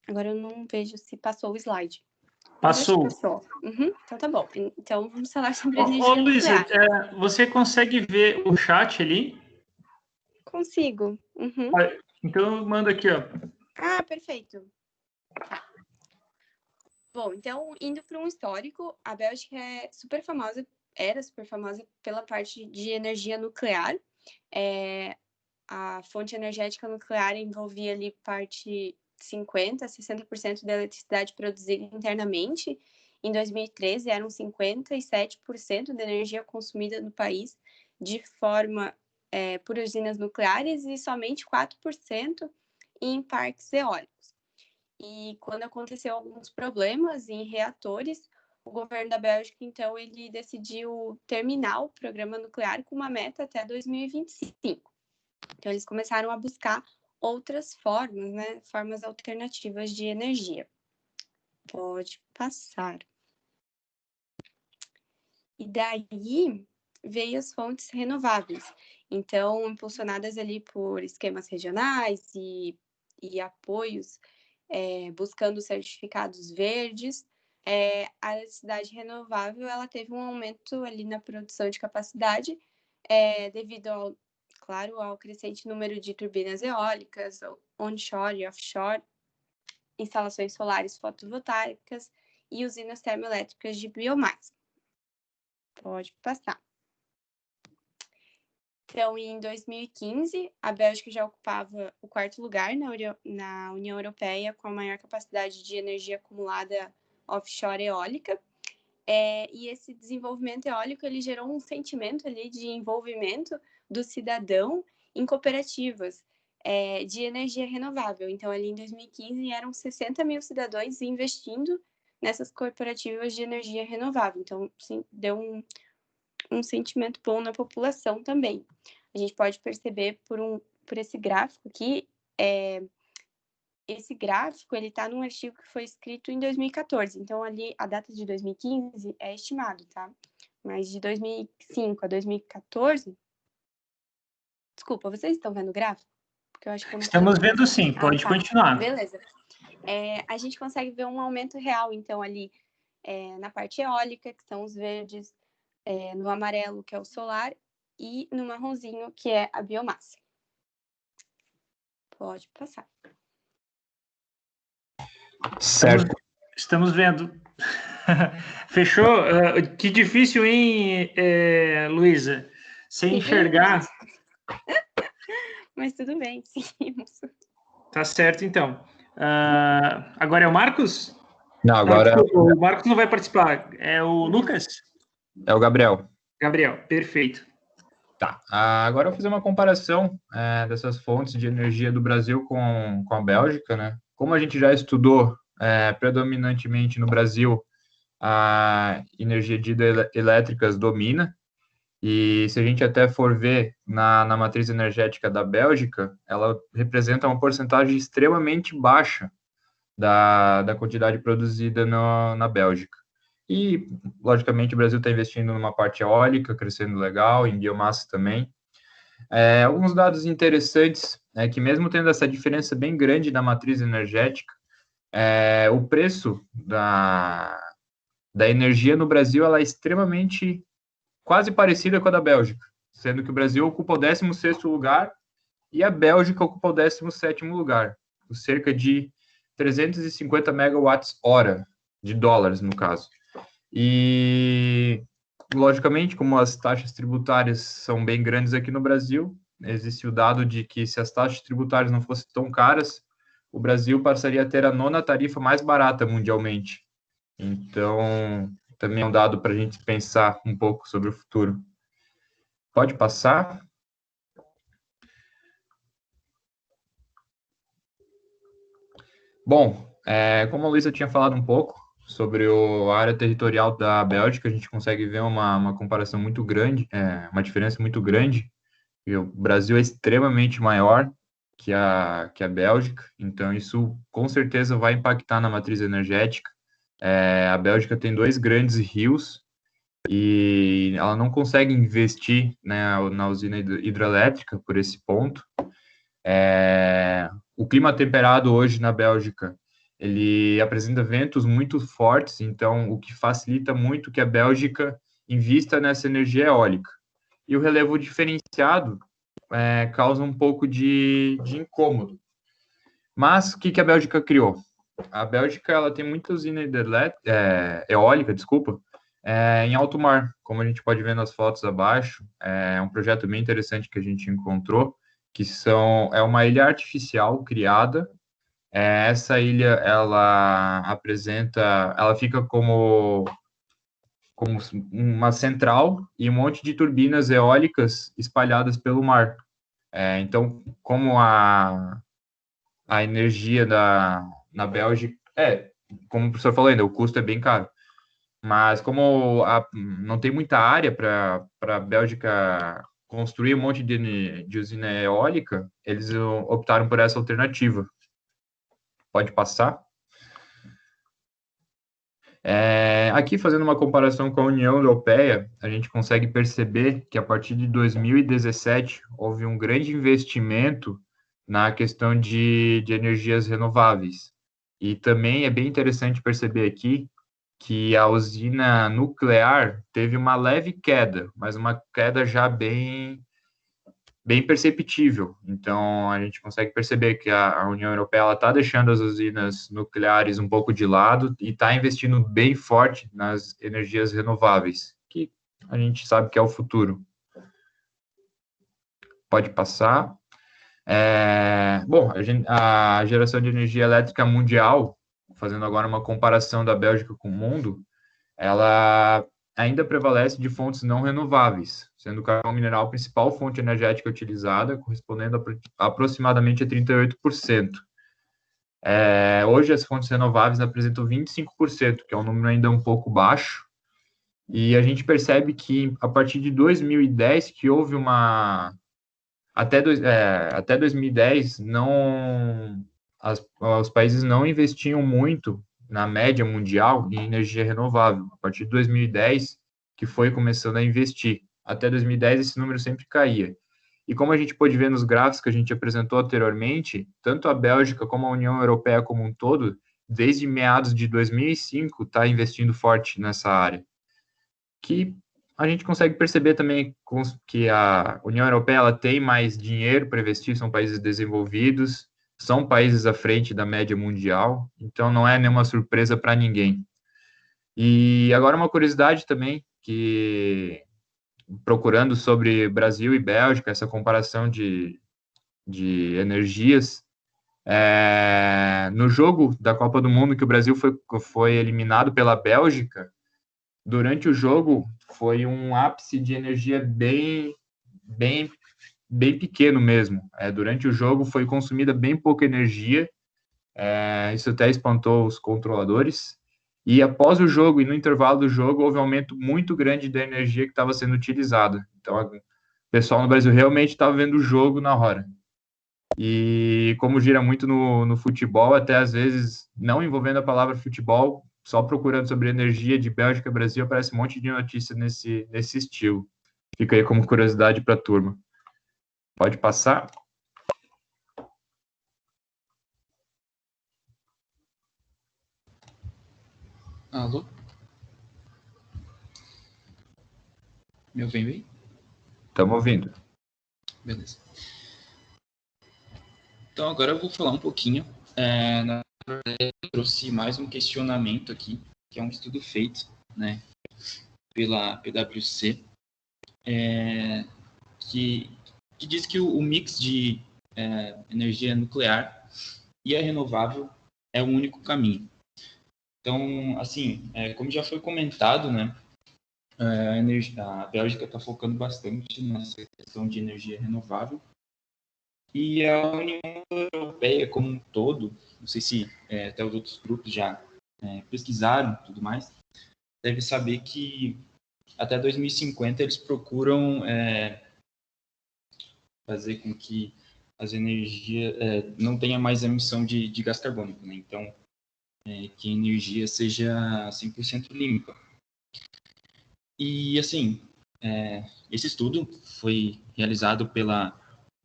[SPEAKER 5] Agora eu não vejo se passou o slide.
[SPEAKER 1] Passou.
[SPEAKER 5] Passou. Uhum, então tá bom. Então vamos falar sobre
[SPEAKER 1] Ô,
[SPEAKER 5] energia
[SPEAKER 1] Luísa,
[SPEAKER 5] nuclear.
[SPEAKER 1] você consegue ver o chat ali?
[SPEAKER 5] Consigo. Uhum.
[SPEAKER 1] Então eu mando aqui, ó.
[SPEAKER 5] Ah, perfeito. Tá. Bom, então, indo para um histórico, a Bélgica era super famosa pela parte de energia nuclear. A fonte energética nuclear envolvia ali parte 50% a 60% da eletricidade produzida internamente. Em 2013, eram 57% da energia consumida no país de forma por usinas nucleares e somente 4% em parques eólicos. E quando aconteceu alguns problemas em reatores, o governo da Bélgica, então, ele decidiu terminar o programa nuclear com uma meta até 2025. Então, eles começaram a buscar outras formas, né? Formas alternativas de energia. Pode passar. E daí veio as fontes renováveis. Então, impulsionadas ali por esquemas regionais e apoios, buscando certificados verdes, a eletricidade renovável ela teve um aumento ali na produção de capacidade, devido ao crescente número de turbinas eólicas, onshore e offshore, instalações solares fotovoltaicas e usinas termoelétricas de biomassa. Pode passar. Então, em 2015, a Bélgica já ocupava o 4º lugar na União Europeia com a maior capacidade de energia acumulada offshore eólica. E esse desenvolvimento eólico ele gerou um sentimento ali de envolvimento do cidadão em cooperativas de energia renovável. Então, ali em 2015, eram 60 mil cidadãos investindo nessas cooperativas de energia renovável. Então, sim, deu um sentimento bom na população também. A gente pode perceber por esse gráfico aqui, esse gráfico ele está num artigo que foi escrito em 2014, então ali a data de 2015 é estimado, tá? Mas de 2005 a 2014... Desculpa, vocês estão vendo o gráfico? Porque eu acho que eu não
[SPEAKER 1] Estamos
[SPEAKER 5] coloquei.
[SPEAKER 1] vendo sim, pode continuar.
[SPEAKER 5] Beleza. A gente consegue ver um aumento real, então, ali na parte eólica, que são os verdes, no amarelo, que é o solar, e no marronzinho, que é a biomassa. Pode passar.
[SPEAKER 7] Certo.
[SPEAKER 1] Estamos vendo. Fechou? Que difícil, hein, Luísa? Sem enxergar.
[SPEAKER 5] Mas tudo bem, seguimos.
[SPEAKER 1] Tá certo, então. Agora é o Marcos?
[SPEAKER 7] Não, agora
[SPEAKER 1] Desculpa, o Marcos não vai participar. É o Lucas?
[SPEAKER 7] é o Gabriel.
[SPEAKER 1] Gabriel, perfeito.
[SPEAKER 7] Tá. Agora eu vou fazer uma comparação dessas fontes de energia do Brasil com a Bélgica, né? Como a gente já estudou predominantemente no Brasil, a energia de hidrelétricas domina, e se a gente até for ver na matriz energética da Bélgica, ela representa uma porcentagem extremamente baixa da quantidade produzida na Bélgica. E, logicamente, o Brasil está investindo numa parte eólica, crescendo legal, em biomassa também. Alguns dados interessantes é que, mesmo tendo essa diferença bem grande na matriz energética, o preço da energia no Brasil ela é extremamente quase parecida com a da Bélgica, sendo que o Brasil ocupa o 16º lugar e a Bélgica ocupa o 17º lugar, com cerca de 350 megawatts-hora de dólares, no caso. E, logicamente, como as taxas tributárias são bem grandes aqui no Brasil, existe o dado de que se as taxas tributárias não fossem tão caras, o Brasil passaria a ter a 9ª tarifa mais barata mundialmente. Então, também é um dado para a gente pensar um pouco sobre o futuro. Pode passar? Bom, como a Luísa tinha falado um pouco sobre a área territorial da Bélgica, a gente consegue ver uma comparação muito grande, uma diferença muito grande. E o Brasil é extremamente maior que a Bélgica, então isso com certeza vai impactar na matriz energética. A Bélgica tem 2 grandes rios e ela não consegue investir, né, na usina hidrelétrica por esse ponto. O clima temperado hoje na Bélgica, ele apresenta ventos muito fortes, então o que facilita muito que a Bélgica invista nessa energia eólica. E o relevo diferenciado causa um pouco de incômodo. Mas o que a Bélgica criou? A Bélgica ela tem muita usina eólica, em alto mar, como a gente pode ver nas fotos abaixo. É um projeto bem interessante que a gente encontrou, que é uma ilha artificial criada. Essa ilha ela fica como uma central e um monte de turbinas eólicas espalhadas pelo mar. Então, como a energia na Bélgica, como o professor falou ainda, o custo é bem caro. Mas como não tem muita área para a Bélgica construir um monte de usina eólica, eles optaram por essa alternativa. Pode passar. Aqui, fazendo uma comparação com a União Europeia, a gente consegue perceber que a partir de 2017 houve um grande investimento na questão de energias renováveis. E também é bem interessante perceber aqui que a usina nuclear teve uma leve queda, mas uma queda já bem perceptível. Então, a gente consegue perceber que a União Europeia está deixando as usinas nucleares um pouco de lado e está investindo bem forte nas energias renováveis, que a gente sabe que é o futuro. Pode passar. Bom, a geração de energia elétrica mundial, fazendo agora uma comparação da Bélgica com o mundo, ela ainda prevalece de fontes não renováveis, sendo o carvão mineral a principal fonte energética utilizada, correspondendo a aproximadamente a 38%. Hoje, as fontes renováveis apresentam 25%, que é um número ainda um pouco baixo, e a gente percebe que, a partir de 2010, que houve até 2010, os países não investiam muito na média mundial em energia renovável. A partir de 2010, que foi começando a investir. Até 2010, esse número sempre caía. E como a gente pôde ver nos gráficos que a gente apresentou anteriormente, tanto a Bélgica como a União Europeia como um todo, desde meados de 2005, está investindo forte nessa área. Que a gente consegue perceber também que a União Europeia ela tem mais dinheiro para investir, são países desenvolvidos, são países à frente da média mundial, então não é nenhuma surpresa para ninguém. E agora uma curiosidade também, que procurando sobre Brasil e Bélgica, essa comparação de energias, no jogo da Copa do Mundo que o Brasil foi eliminado pela Bélgica, durante o jogo foi um ápice de energia bem pequeno mesmo. Durante o jogo foi consumida bem pouca energia, isso até espantou os controladores. E após o jogo e no intervalo do jogo, houve um aumento muito grande da energia que estava sendo utilizada. Então, o pessoal no Brasil realmente estava vendo o jogo na hora. E como gira muito no futebol, até às vezes, não envolvendo a palavra futebol, só procurando sobre energia de Bélgica e Brasil, aparece um monte de notícia nesse estilo. Fica aí como curiosidade para a turma. Pode passar?
[SPEAKER 6] Alô? Me ouvem bem?
[SPEAKER 7] Estamos ouvindo.
[SPEAKER 6] Beleza. Então, agora eu vou falar um pouquinho. Na verdade, eu trouxe mais um questionamento aqui, que é um estudo feito, né, pela PwC, que diz que o mix de energia nuclear e a renovável é o único caminho. Então, assim, como já foi comentado, né, a Bélgica está focando bastante nessa questão de energia renovável. E a União Europeia como um todo, não sei se até os outros grupos já pesquisaram e tudo mais, deve saber que até 2050 eles procuram fazer com que as energias não tenha mais emissão de gás carbônico, né? Então, que a energia seja 100% limpa. E, assim, esse estudo foi realizado pela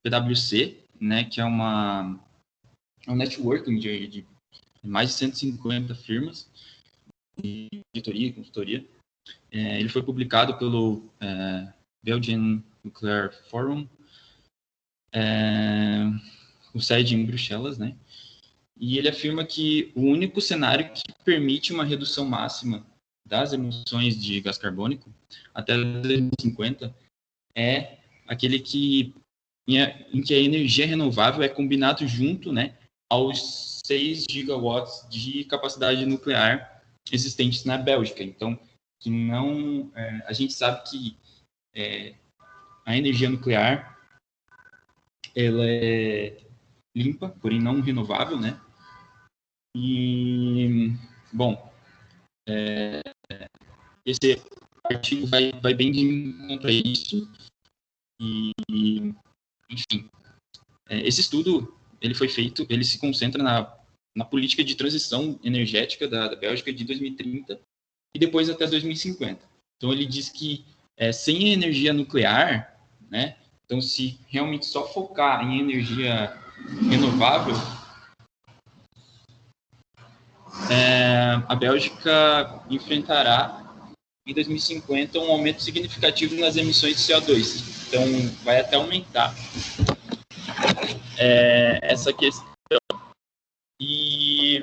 [SPEAKER 6] PwC, né, que é um networking de mais de 150 firmas de auditoria e consultoria. Ele foi publicado pelo Belgian Nuclear Forum, com sede em Bruxelas, né? E ele afirma que o único cenário que permite uma redução máxima das emissões de gás carbônico até 2050 é aquele em que a energia renovável é combinado junto, né, aos 6 gigawatts de capacidade nuclear existentes na Bélgica. Então, que não, a gente sabe que a energia nuclear ela é limpa, porém não renovável, né? E, bom, esse artigo vai bem contra isso. E, enfim, esse estudo ele foi feito, ele se concentra na política de transição energética da Bélgica de 2030 e depois até 2050. Então, ele diz que sem energia nuclear, né, então, se realmente só focar em energia renovável, a Bélgica enfrentará, em 2050, um aumento significativo nas emissões de CO2. Então, vai até aumentar essa questão. E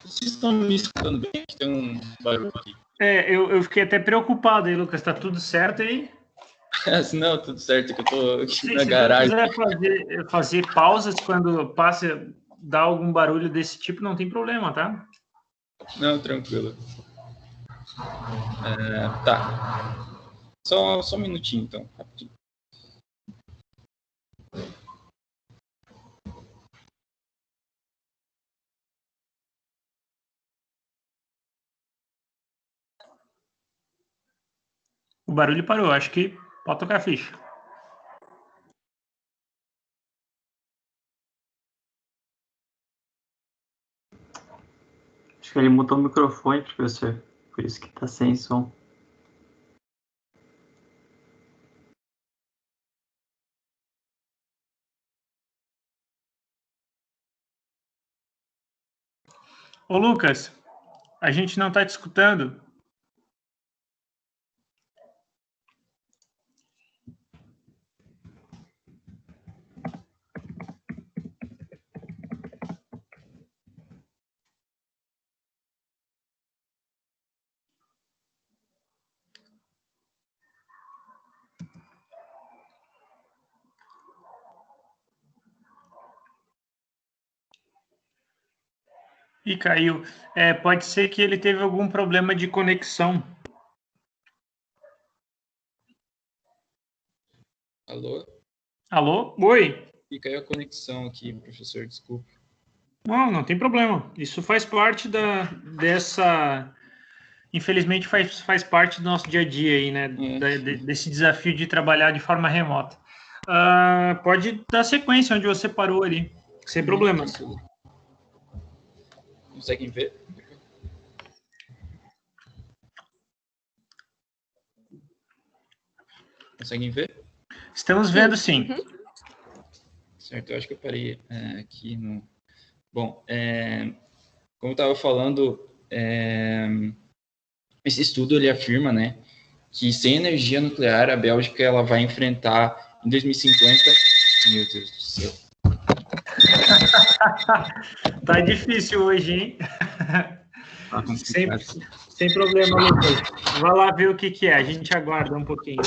[SPEAKER 6] vocês estão me escutando bem? Tem um barulho aqui.
[SPEAKER 1] Eu fiquei até preocupado aí, Lucas. Tá tudo certo aí?
[SPEAKER 6] Não, tudo certo, que eu tô aqui
[SPEAKER 1] Sim,
[SPEAKER 6] na
[SPEAKER 1] se
[SPEAKER 6] garagem.
[SPEAKER 1] você quiser fazer pausas quando passa, dá algum barulho desse tipo, não tem problema, tá?
[SPEAKER 6] Não, tranquilo. Tá. Só um minutinho, então, rapidinho.
[SPEAKER 1] O barulho parou, acho que pode tocar a ficha.
[SPEAKER 4] Acho que ele mutou o microfone, professor. Por isso que tá sem som.
[SPEAKER 1] Ô, Lucas, a gente não tá te escutando. E caiu. Pode ser que ele teve algum problema de conexão.
[SPEAKER 6] Alô?
[SPEAKER 1] Alô? Oi?
[SPEAKER 6] E caiu a conexão aqui, professor, desculpa.
[SPEAKER 1] Não tem problema. Isso faz parte dessa... Infelizmente, faz parte do nosso dia a dia aí, né? Desse desafio de trabalhar de forma remota. Pode dar sequência onde você parou ali, sem problemas.
[SPEAKER 6] Conseguem ver? Conseguem ver?
[SPEAKER 1] Estamos vendo, sim.
[SPEAKER 6] Certo, eu acho que eu parei aqui no... Bom, como eu estava falando, esse estudo ele afirma, né, que sem energia nuclear a Bélgica ela vai enfrentar em 2050... Meu Deus do céu.
[SPEAKER 1] Tá difícil hoje, hein?
[SPEAKER 6] Tá
[SPEAKER 1] sem problema, Lucas. Vai lá ver o que é. A gente aguarda um pouquinho.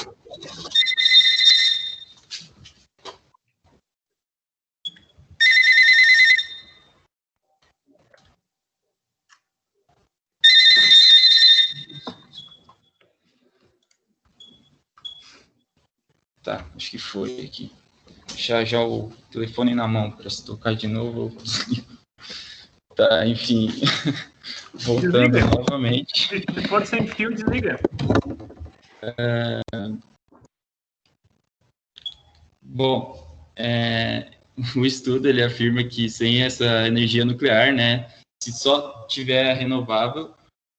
[SPEAKER 6] Tá, acho que foi aqui. Deixar já o telefone na mão para se tocar de novo. Tá, enfim. Voltando desliga. Novamente.
[SPEAKER 1] Se for sem fio, desliga.
[SPEAKER 6] Bom, o estudo ele afirma que sem essa energia nuclear, né, se só tiver renovável,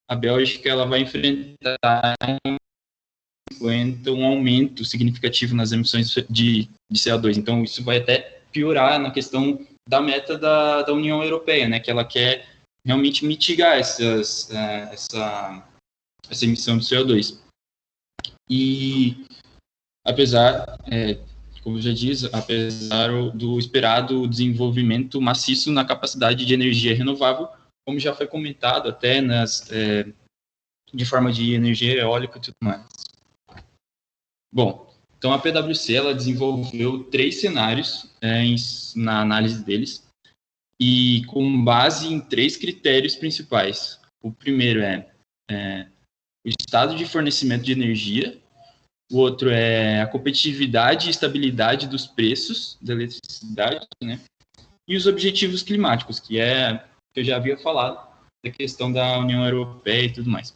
[SPEAKER 6] a Bélgica ela vai enfrentar um aumento significativo nas emissões de CO2. Então, isso vai até piorar na questão da meta da União Europeia, né, que ela quer realmente mitigar essa emissão de CO2. E, apesar, como já diz, apesar do esperado desenvolvimento maciço na capacidade de energia renovável, como já foi comentado até de forma de energia eólica e tudo mais. Bom, então a PwC ela desenvolveu 3 cenários na análise deles e com base em 3 critérios principais. O primeiro é o estado de fornecimento de energia, o outro é a competitividade e estabilidade dos preços da eletricidade, né? E os objetivos climáticos, que eu já havia falado, da questão da União Europeia e tudo mais.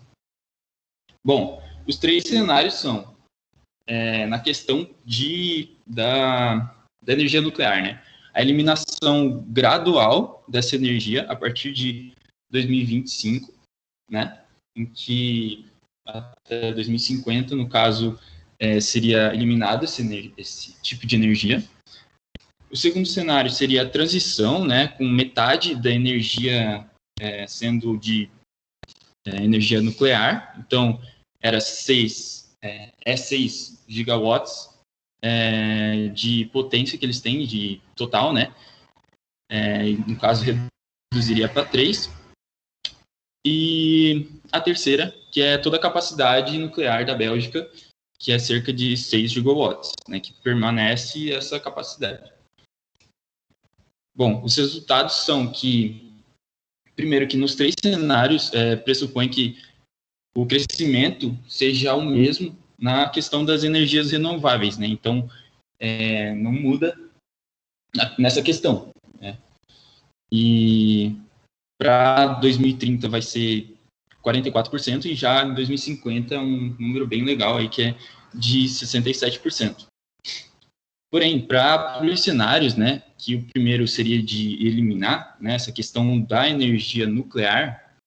[SPEAKER 6] Bom, os 3 cenários são na questão da energia nuclear, né? A eliminação gradual dessa energia a partir de 2025, né? Em que até 2050, no caso, seria eliminado esse tipo de energia. O segundo cenário seria a transição, né? Com metade da energia sendo de energia nuclear. Então, era 6 gigawatts de potência que eles têm de total, né? No caso, reduziria para 3. E a terceira, que é toda a capacidade nuclear da Bélgica, que é cerca de 6 gigawatts, né? Que permanece essa capacidade. Bom, os resultados são que, primeiro, que nos 3 cenários pressupõe que o crescimento seja o mesmo na questão das energias renováveis, né? Então, não muda nessa questão, né? E para 2030 vai ser 44% e já em 2050 um número bem legal aí que é de 67%. Porém, para os cenários, né, que o primeiro seria de eliminar, né, essa questão da energia nuclear,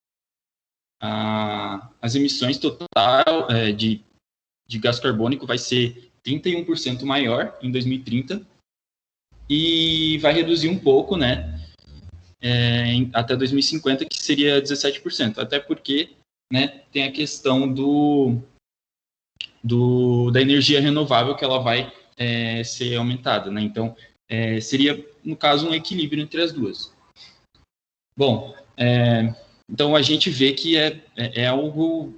[SPEAKER 6] as emissões total de gás carbônico vai ser 31% maior em 2030 e vai reduzir um pouco, né, até 2050, que seria 17%, até porque, né, tem a questão da energia renovável que ela vai ser aumentada, né, então seria, no caso, um equilíbrio entre as duas. Bom, então a gente vê que é algo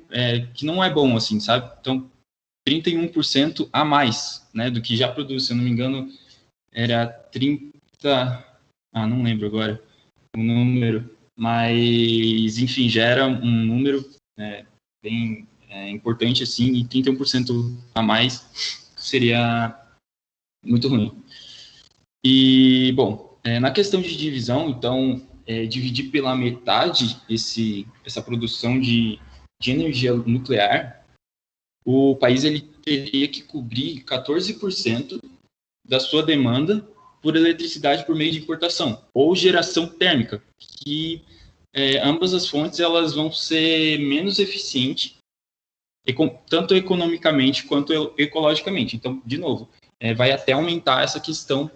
[SPEAKER 6] que não é bom, assim, sabe? Então, 31% a mais, né, do que já produz, se eu não me engano, era 30... não lembro agora o número, mas, enfim, já era um número bem importante, assim, e 31% a mais seria muito ruim. E, bom, na questão de divisão, então, dividir pela metade essa produção de energia nuclear, o país ele teria que cobrir 14% da sua demanda por eletricidade por meio de importação ou geração térmica, que ambas as fontes elas vão ser menos eficientes, tanto economicamente quanto ecologicamente. Então, de novo, vai até aumentar essa questão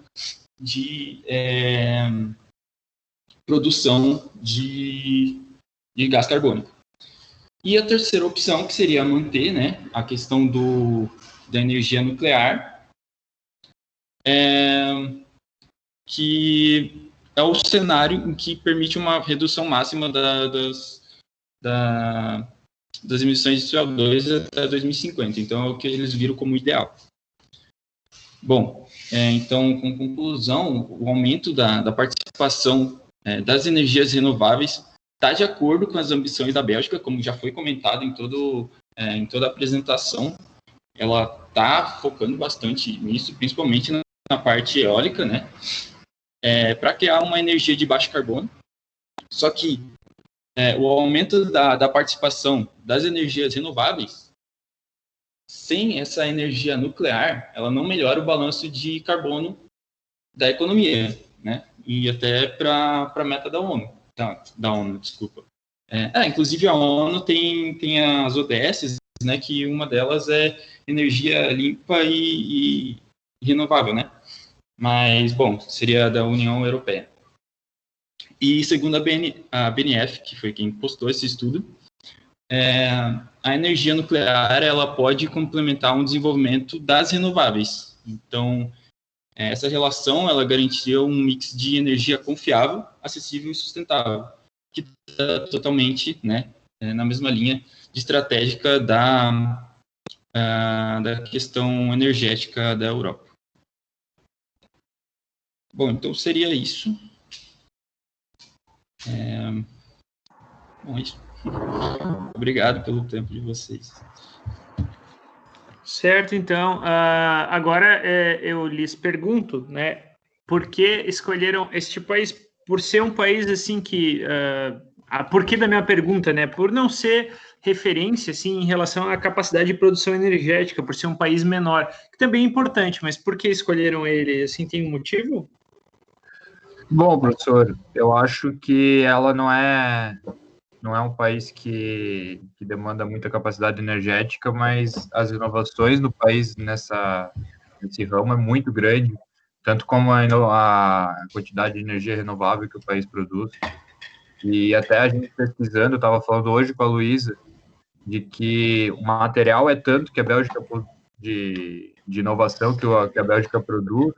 [SPEAKER 6] de produção de gás carbônico. E a terceira opção, que seria manter, né, a questão da energia nuclear, que é o cenário em que permite uma redução máxima das emissões de CO2 até 2050. Então, é o que eles viram como ideal. Bom, então, com conclusão, o aumento da participação das energias renováveis está de acordo com as ambições da Bélgica, como já foi comentado em toda a apresentação. Ela está focando bastante nisso, principalmente na parte eólica, né? Para criar uma energia de baixo carbono. Só que o aumento da participação das energias renováveis, sem essa energia nuclear, ela não melhora o balanço de carbono da economia, né? E até para a meta da ONU. Da ONU, desculpa. Inclusive a ONU tem as ODS, né, que uma delas é energia limpa e renovável, né? Mas, bom, seria da União Europeia. E segundo a BNF, que foi quem postou esse estudo, a energia nuclear ela pode complementar um desenvolvimento das renováveis. Então, essa relação ela garantiria um mix de energia confiável, acessível e sustentável, que está totalmente, né, na mesma linha de estratégica da questão energética da Europa. Bom, então seria isso. Bom, é isso. Obrigado pelo tempo de vocês.
[SPEAKER 1] Certo, então, agora eu lhes pergunto, né, por que escolheram este país, por ser um país, assim, que, por que da minha pergunta, né, por não ser referência, assim, em relação à capacidade de produção energética, por ser um país menor, que também é importante, mas por que escolheram ele, assim, tem um motivo?
[SPEAKER 7] Bom, professor, eu acho que ela não é um país que demanda muita capacidade energética, mas as inovações no país nesse ramo é muito grande, tanto como a quantidade de energia renovável que o país produz. E até a gente pesquisando, eu estava falando hoje com a Luísa, de que o material é tanto que a Bélgica, de inovação que a Bélgica produz,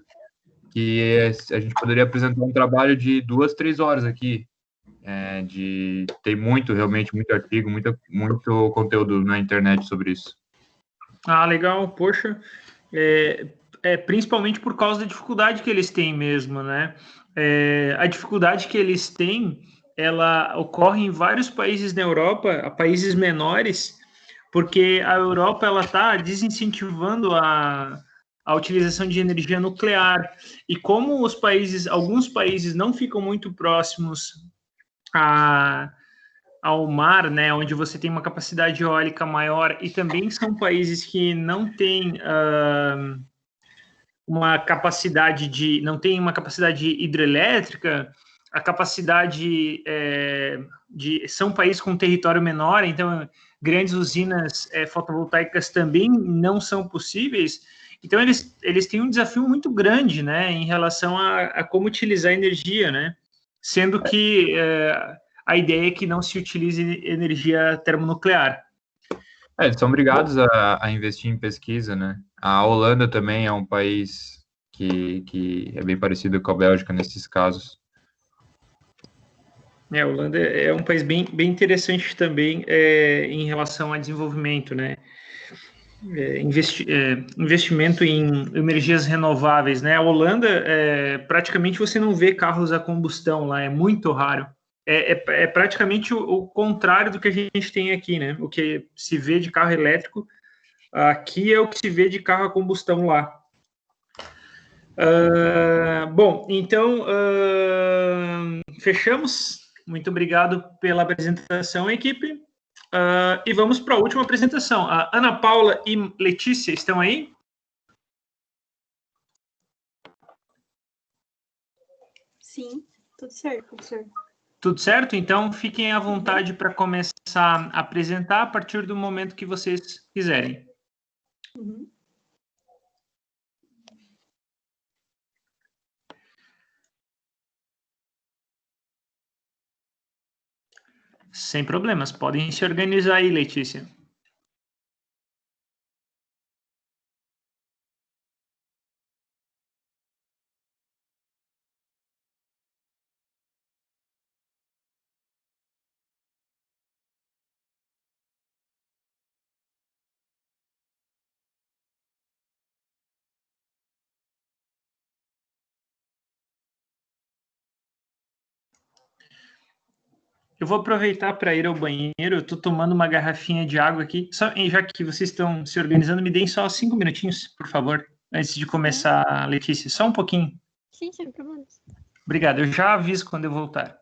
[SPEAKER 7] que a gente poderia apresentar um trabalho de 2-3 horas aqui. Tem realmente muito artigo, muito conteúdo na internet sobre isso.
[SPEAKER 1] Legal, poxa, principalmente por causa da dificuldade que eles têm mesmo, né? A dificuldade que eles têm, ela ocorre em vários países na Europa, países menores, porque a Europa ela está desincentivando a utilização de energia nuclear, e como alguns países não ficam muito próximos ao mar, né, onde você tem uma capacidade eólica maior, e também são países que não têm uma capacidade hidrelétrica, a capacidade são países com território menor, então grandes usinas fotovoltaicas também não são possíveis. Então eles têm um desafio muito grande, né, em relação a como utilizar a energia, né, sendo que a ideia é que não se utilize energia termonuclear.
[SPEAKER 7] Eles são obrigados a investir em pesquisa, né? A Holanda também é um país que é bem parecido com a Bélgica nesses casos.
[SPEAKER 1] A Holanda é um país bem interessante também em relação a desenvolvimento, né? Investimento em energias renováveis, né? A Holanda, praticamente você não vê carros a combustão lá, é muito raro. é praticamente o contrário do que a gente tem aqui, né? O que se vê de carro elétrico aqui é o que se vê de carro a combustão lá. Bom, então fechamos. Muito obrigado pela apresentação, equipe. E vamos para a última apresentação. A Ana Paula e Letícia estão aí?
[SPEAKER 8] Sim, tudo certo, professor.
[SPEAKER 1] Tudo certo? Então, fiquem à vontade para começar a apresentar a partir do momento que vocês quiserem.
[SPEAKER 8] Uhum.
[SPEAKER 1] Sem problemas. Podem se organizar aí, Letícia. Eu vou aproveitar para ir ao banheiro. Eu estou tomando uma garrafinha de água aqui. Já que vocês estão se organizando, me deem só 5 minutinhos, por favor, antes de começar, Letícia. Só um pouquinho.
[SPEAKER 8] Sim, sem problemas.
[SPEAKER 1] Obrigado. Eu já aviso quando eu voltar.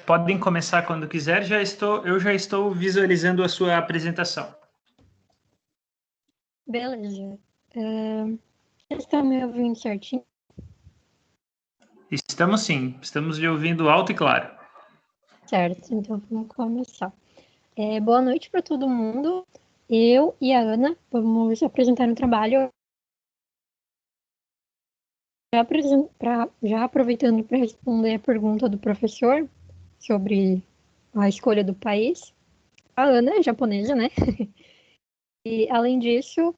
[SPEAKER 1] Podem começar quando quiser. Eu já estou visualizando a sua apresentação.
[SPEAKER 8] Beleza. Vocês estão me ouvindo certinho?
[SPEAKER 1] Estamos sim. Estamos lhe ouvindo alto e claro.
[SPEAKER 8] Certo, então vamos começar. Boa noite para todo mundo. Eu e a Ana vamos apresentar um trabalho. Já aproveitando para responder a pergunta do professor sobre a escolha do país. A Ana é japonesa, né? E, além disso,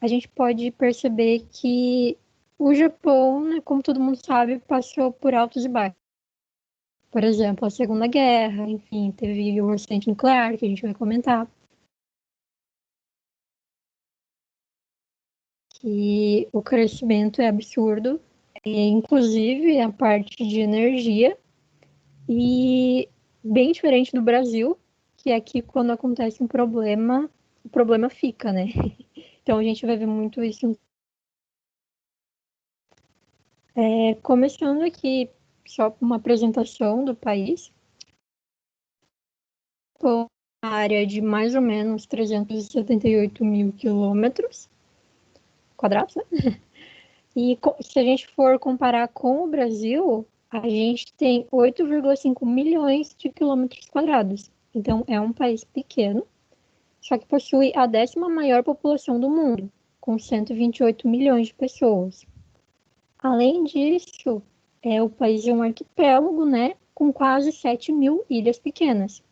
[SPEAKER 8] a gente pode perceber que o Japão, né, como todo mundo sabe, passou por altos e baixos. Por exemplo, a Segunda Guerra, enfim, teve o acidente nuclear, que a gente vai comentar. Que o crescimento é absurdo, inclusive a parte de energia, e bem diferente do Brasil, que aqui quando acontece um problema, o problema fica, né? Então a gente vai ver muito isso. Começando aqui, só uma apresentação do país. Com uma área de mais ou menos 378 mil quilômetros quadrados, né? E se a gente for comparar com o Brasil, a gente tem 8,5 milhões de quilômetros quadrados. Então, é um país pequeno, só que possui a 10ª maior população do mundo, com 128 milhões de pessoas. Além disso, o país é um arquipélago, né, com quase 7 mil ilhas pequenas,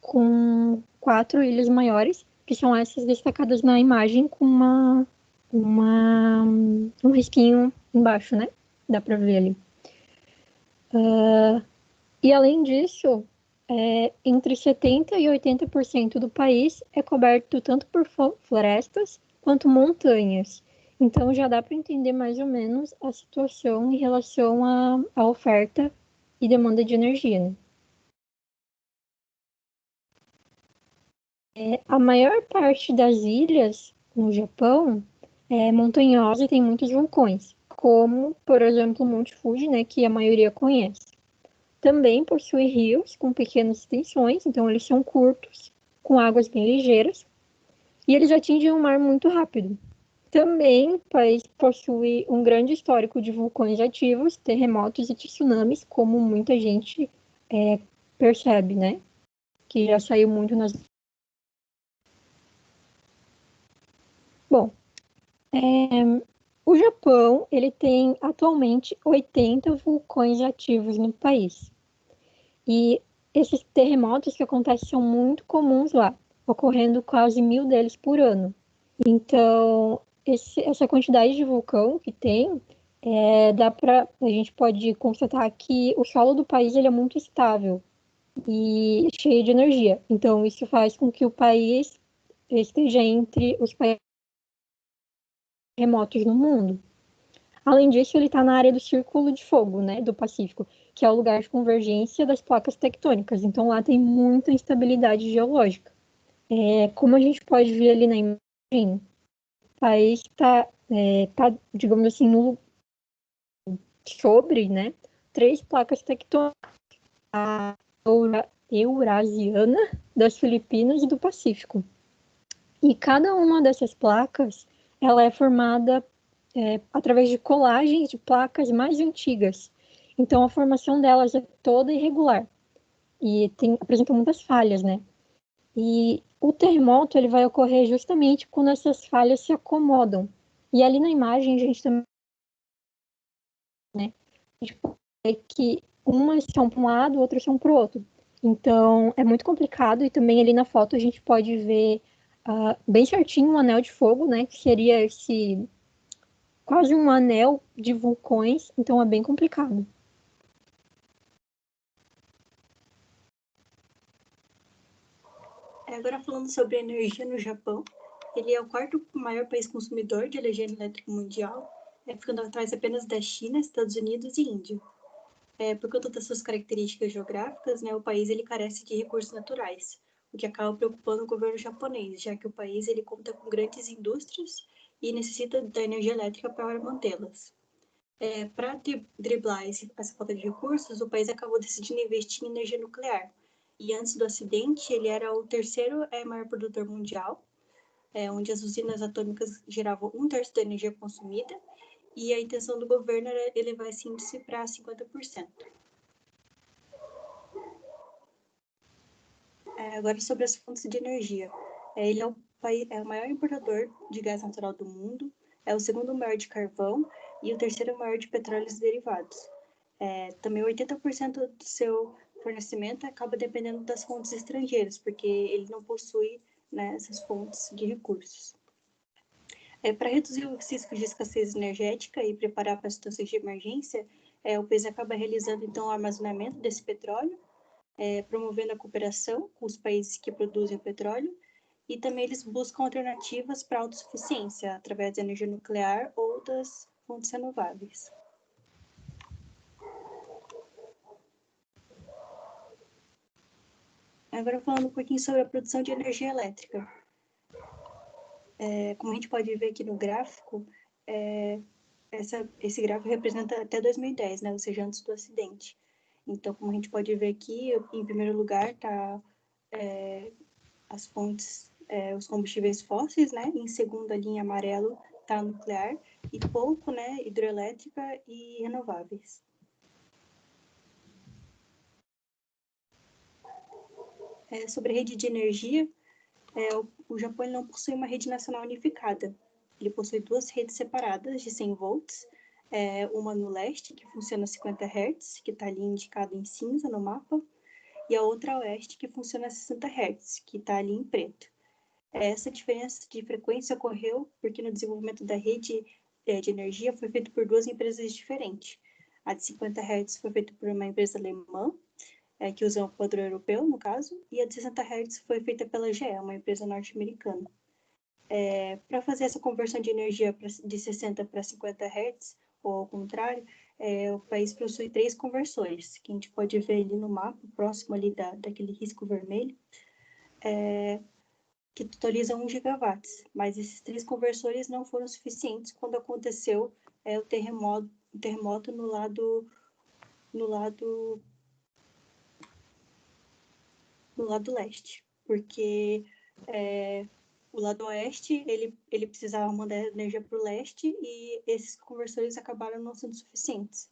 [SPEAKER 8] com 4 ilhas maiores, que são essas destacadas na imagem, com um risquinho embaixo, né? Dá para ver ali. E além disso, entre 70% e 80% do país é coberto tanto por florestas quanto montanhas. Então já dá para entender mais ou menos a situação em relação à oferta e demanda de energia, né? A maior parte das ilhas no Japão é montanhosa e tem muitos vulcões, como, por exemplo, o Monte Fuji, né, que a maioria conhece. Também possui rios com pequenas extensões, então eles são curtos, com águas bem ligeiras, e eles atingem o mar muito rápido. Também o país possui um grande histórico de vulcões ativos, terremotos e tsunamis, como muita gente percebe, né? Que já saiu muito nas... Bom, o Japão, ele tem atualmente 80 vulcões ativos no país. E esses terremotos que acontecem são muito comuns lá, ocorrendo quase 1.000 deles por ano. Então, essa quantidade de vulcão que tem, a gente pode constatar que o solo do país ele é muito estável e cheio de energia. Então, isso faz com que o país esteja entre os países remotos no mundo. Além disso, ele está na área do Círculo de Fogo, né, do Pacífico, que é o lugar de convergência das placas tectônicas. Então, lá tem muita instabilidade geológica. Como a gente pode ver ali na imagem, o país está, digamos assim, sobre, né, 3 placas tectônicas, a Eurasiana, das Filipinas e do Pacífico. E cada uma dessas placas, ela é formada através de colagens de placas mais antigas. Então, a formação delas é toda irregular e apresenta muitas falhas, né? E o terremoto ele vai ocorrer justamente quando essas falhas se acomodam. E ali na imagem a gente também, né? A gente pode ver que umas são para um lado, outras são para o outro. Então, é muito complicado. E também ali na foto a gente pode ver bem certinho um anel de fogo, né? Que seria quase um anel de vulcões. Então, é bem complicado.
[SPEAKER 9] Agora falando sobre energia no Japão, ele é o quarto maior país consumidor de energia elétrica mundial, ficando atrás apenas da China, Estados Unidos e Índia. Por conta das suas características geográficas, né, o país ele carece de recursos naturais, o que acaba preocupando o governo japonês, já que o país ele conta com grandes indústrias e necessita da energia elétrica para mantê-las. Para driblar essa falta de recursos, o país acabou decidindo investir em energia nuclear. E antes do acidente, ele era o terceiro maior produtor mundial, onde as usinas atômicas geravam 1/3 da energia consumida, e a intenção do governo era elevar esse índice para 50%. Agora sobre as fontes de energia. Ele é o maior importador de gás natural do mundo, é o segundo maior de carvão e o terceiro maior de petróleos derivados. Também 80% do seu fornecimento acaba dependendo das fontes estrangeiras, porque ele não possui, né, essas fontes de recursos. Para reduzir os riscos de escassez energética e preparar para situações de emergência, o país acaba realizando, então, o armazenamento desse petróleo, promovendo a cooperação com os países que produzem o petróleo, e também eles buscam alternativas para a autossuficiência, através da energia nuclear ou das fontes renováveis. Agora falando um pouquinho sobre a produção de energia elétrica. Como a gente pode ver aqui no gráfico, esse gráfico representa até 2010, né, ou seja, antes do acidente. Então, como a gente pode ver aqui, em primeiro lugar está as fontes, os combustíveis fósseis, né, em segundo, ali em amarelo, está a nuclear, e pouco, né, hidroelétrica e renováveis. Sobre a rede de energia, o Japão não possui uma rede nacional unificada. Ele possui 2 redes separadas de 100 volts, uma no leste, que funciona a 50 Hz, que está ali indicada em cinza no mapa, e a outra a oeste, que funciona a 60 Hz, que está ali em preto. Essa diferença de frequência ocorreu porque no desenvolvimento da rede de energia foi feito por 2 empresas diferentes. A de 50 Hz foi feita por uma empresa alemã, que usa o padrão europeu, no caso, e a de 60 Hz foi feita pela GE, uma empresa norte-americana. Para fazer essa conversão de energia de 60 para 50 Hz, ou ao contrário, o país possui 3 conversores, que a gente pode ver ali no mapa, próximo ali daquele risco vermelho, que totalizam 1 gigawatts, mas esses 3 conversores não foram suficientes quando aconteceu o terremoto no lado lado leste, porque o lado oeste, ele precisava mandar energia para o leste e esses conversores acabaram não sendo suficientes.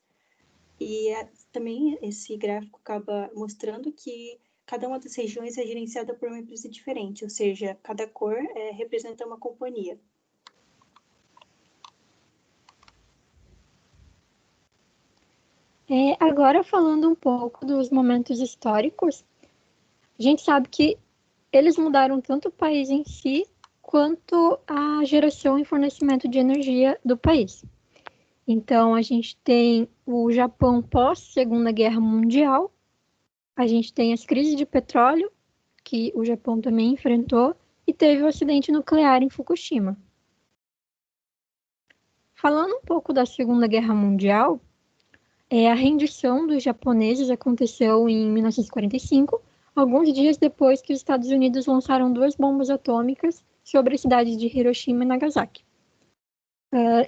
[SPEAKER 9] E também esse gráfico acaba mostrando que cada uma das regiões é gerenciada por uma empresa diferente, ou seja, cada cor representa uma companhia.
[SPEAKER 8] Agora, falando um pouco dos momentos históricos, a gente sabe que eles mudaram tanto o país em si, quanto a geração e fornecimento de energia do país. Então, a gente tem o Japão pós-Segunda Guerra Mundial, a gente tem as crises de petróleo, que o Japão também enfrentou, e teve o acidente nuclear em Fukushima. Falando um pouco da Segunda Guerra Mundial, a rendição dos japoneses aconteceu em 1945, alguns dias depois que os Estados Unidos lançaram 2 bombas atômicas sobre as cidades de Hiroshima e Nagasaki.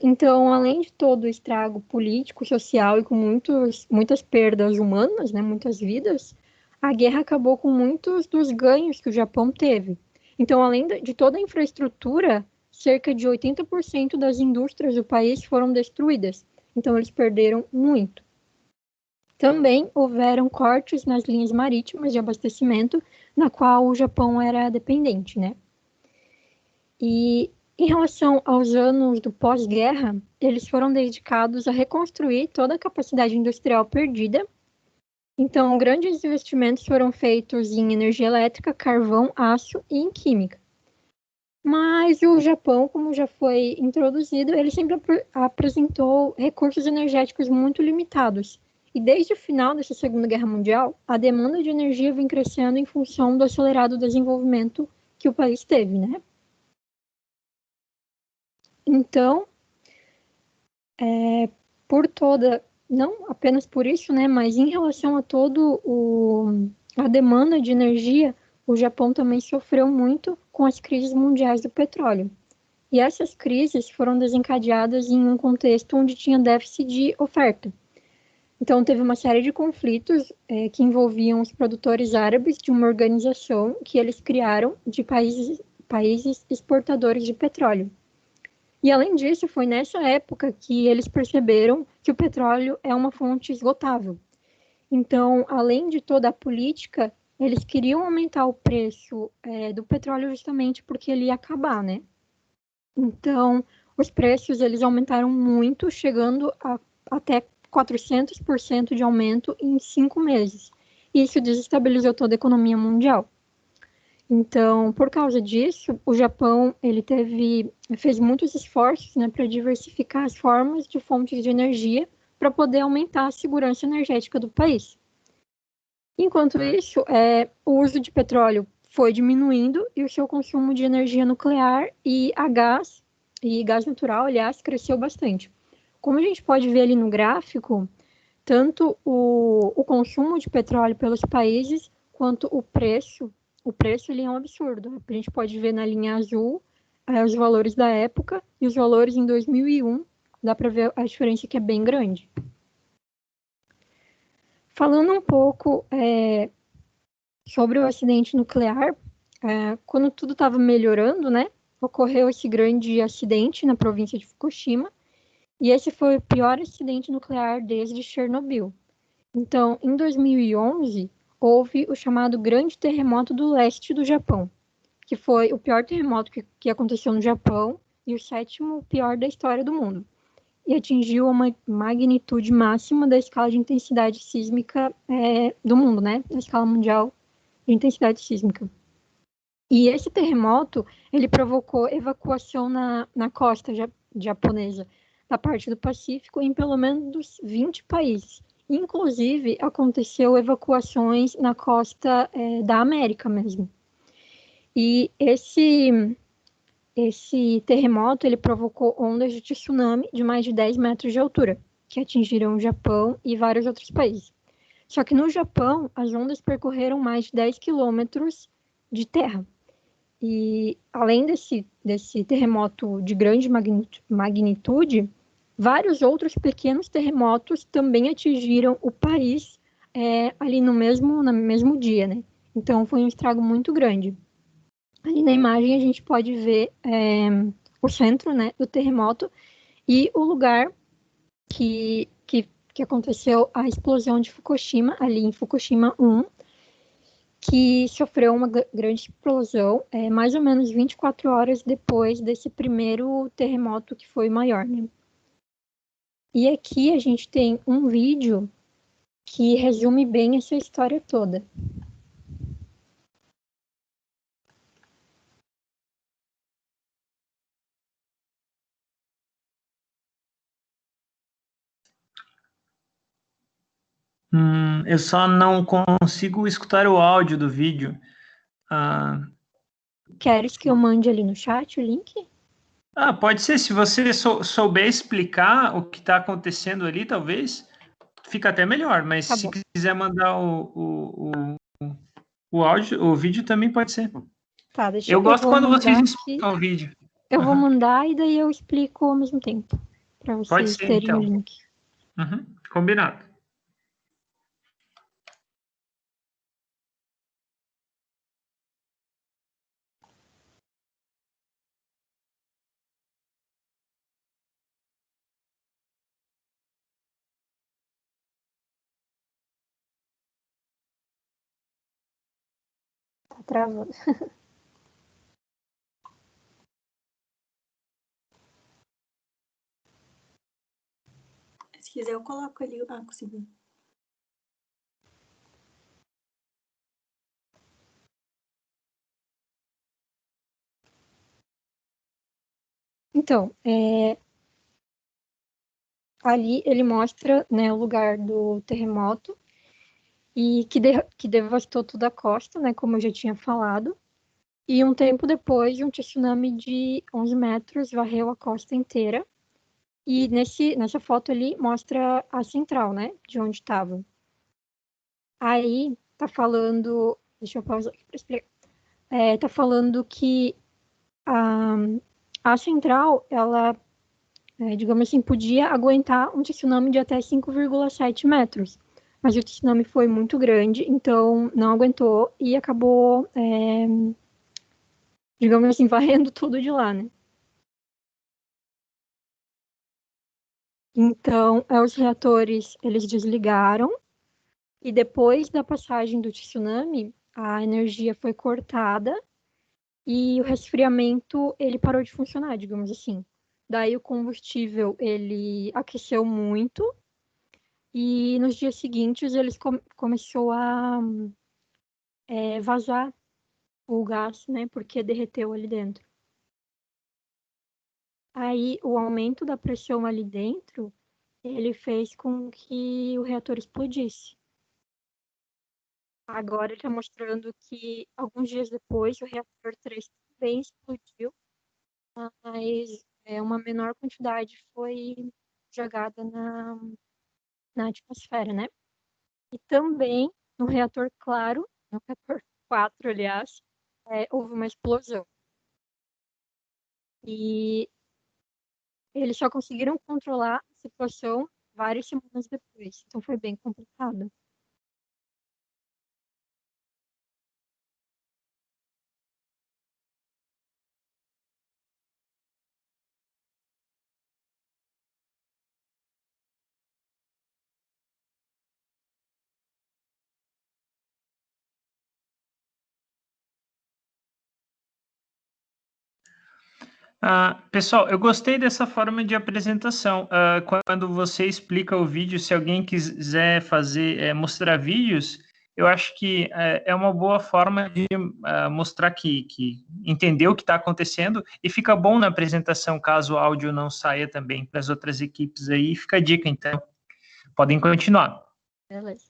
[SPEAKER 8] Então, além de todo o estrago político, social e com muitas perdas humanas, né, muitas vidas, a guerra acabou com muitos dos ganhos que o Japão teve. Então, além de toda a infraestrutura, cerca de 80% das indústrias do país foram destruídas. Então, eles perderam muito. Também houveram cortes nas linhas marítimas de abastecimento, na qual o Japão era dependente, né? E em relação aos anos do pós-guerra, eles foram dedicados a reconstruir toda a capacidade industrial perdida. Então, grandes investimentos foram feitos em energia elétrica, carvão, aço e em química. Mas o Japão, como já foi introduzido, ele sempre apresentou recursos energéticos muito limitados. E desde o final dessa Segunda Guerra Mundial, a demanda de energia vem crescendo em função do acelerado desenvolvimento que o país teve, né? Então, não apenas por isso, né, mas em relação a a demanda de energia, o Japão também sofreu muito com as crises mundiais do petróleo. E essas crises foram desencadeadas em um contexto onde tinha déficit de oferta. Então, teve uma série de conflitos que envolviam os produtores árabes de uma organização que eles criaram de países exportadores de petróleo. E, além disso, foi nessa época que eles perceberam que o petróleo é uma fonte esgotável. Então, além de toda a política, eles queriam aumentar o preço do petróleo justamente porque ele ia acabar, né? Então, os preços eles aumentaram muito, chegando até 400% de aumento em 5 meses. Isso desestabilizou toda a economia mundial. Então, por causa disso, o Japão ele fez muitos esforços, né, para diversificar as formas de fontes de energia para poder aumentar a segurança energética do país. Enquanto isso, o uso de petróleo foi diminuindo e o seu consumo de energia nuclear e gás natural, aliás, cresceu bastante. Como a gente pode ver ali no gráfico, tanto o consumo de petróleo pelos países, quanto o preço ele é um absurdo. A gente pode ver na linha azul os valores da época e os valores em 2001, dá para ver a diferença que é bem grande. Falando um pouco sobre o acidente nuclear, quando tudo estava melhorando, né, ocorreu esse grande acidente na província de Fukushima, e esse foi o pior acidente nuclear desde Chernobyl. Então, em 2011, houve o chamado Grande Terremoto do Leste do Japão, que foi o pior terremoto que aconteceu no Japão e o 7º pior da história do mundo. E atingiu uma magnitude máxima da escala de intensidade sísmica do mundo, né? Da escala mundial de intensidade sísmica. E esse terremoto, ele provocou evacuação na costa japonesa, da parte do Pacífico, em pelo menos 20 países. Inclusive, aconteceu evacuações na costa da América mesmo. E esse terremoto, ele provocou ondas de tsunami de mais de 10 metros de altura, que atingiram o Japão e vários outros países. Só que no Japão, as ondas percorreram mais de 10 quilômetros de terra. E além desse terremoto de grande magnitude, vários outros pequenos terremotos também atingiram o país ali no mesmo dia, né? Então, foi um estrago muito grande. Ali na imagem, a gente pode ver o centro, né, do terremoto e o lugar que aconteceu a explosão de Fukushima, ali em Fukushima 1, que sofreu uma grande explosão, mais ou menos 24 horas depois desse primeiro terremoto que foi maior, né? E aqui a gente tem um vídeo que resume bem essa história toda.
[SPEAKER 1] Eu só não consigo escutar o áudio do vídeo.
[SPEAKER 8] Queres que eu mande ali no chat o link?
[SPEAKER 1] Pode ser. Se você souber explicar o que está acontecendo ali, talvez fica até melhor. Mas
[SPEAKER 8] Tá
[SPEAKER 1] se
[SPEAKER 8] bom.
[SPEAKER 1] quiser mandar o áudio, o vídeo também pode ser.
[SPEAKER 8] Tá,
[SPEAKER 1] Eu gosto quando vocês
[SPEAKER 8] aqui.
[SPEAKER 1] explicam o vídeo.
[SPEAKER 8] Eu vou mandar e daí eu explico ao mesmo tempo, para
[SPEAKER 1] Pode
[SPEAKER 8] vocês
[SPEAKER 1] ser,
[SPEAKER 8] terem
[SPEAKER 1] então.
[SPEAKER 8] o link.
[SPEAKER 1] Combinado.
[SPEAKER 8] Tá travando.
[SPEAKER 9] Se quiser, eu coloco ali. Consegui.
[SPEAKER 8] Então, ali ele mostra, né, o lugar do terremoto e que devastou toda a costa, né, como eu já tinha falado. E um tempo depois, um tsunami de 11 metros varreu a costa inteira. E nessa foto ali mostra a central, né, de onde estava. Aí tá falando, deixa eu pausar aqui para explicar. Tá falando que a central, ela, digamos assim, podia aguentar um tsunami de até 5,7 metros. Mas o tsunami foi muito grande, então não aguentou e acabou, digamos assim, varrendo tudo de lá, né? Então, os reatores, eles desligaram e depois da passagem do tsunami, a energia foi cortada e o resfriamento, ele parou de funcionar, digamos assim. Daí o combustível, ele aqueceu muito e nos dias seguintes eles começou a vazar o gás, né, porque derreteu ali dentro. Aí o aumento da pressão ali dentro, ele fez com que o reator explodisse. Agora ele está mostrando que alguns dias depois o reator 3 também explodiu, mas uma menor quantidade foi jogada na atmosfera, né? E também no reator claro, no reator 4, aliás, houve uma explosão. E eles só conseguiram controlar a situação várias semanas depois. Então foi bem complicado.
[SPEAKER 1] Pessoal, eu gostei dessa forma de apresentação. Quando você explica o vídeo, se alguém quiser mostrar vídeos, eu acho que é uma boa forma de mostrar que entender o que está acontecendo e fica bom na apresentação, caso o áudio não saia também para as outras equipes aí. Fica a dica, então. Podem continuar.
[SPEAKER 8] Beleza.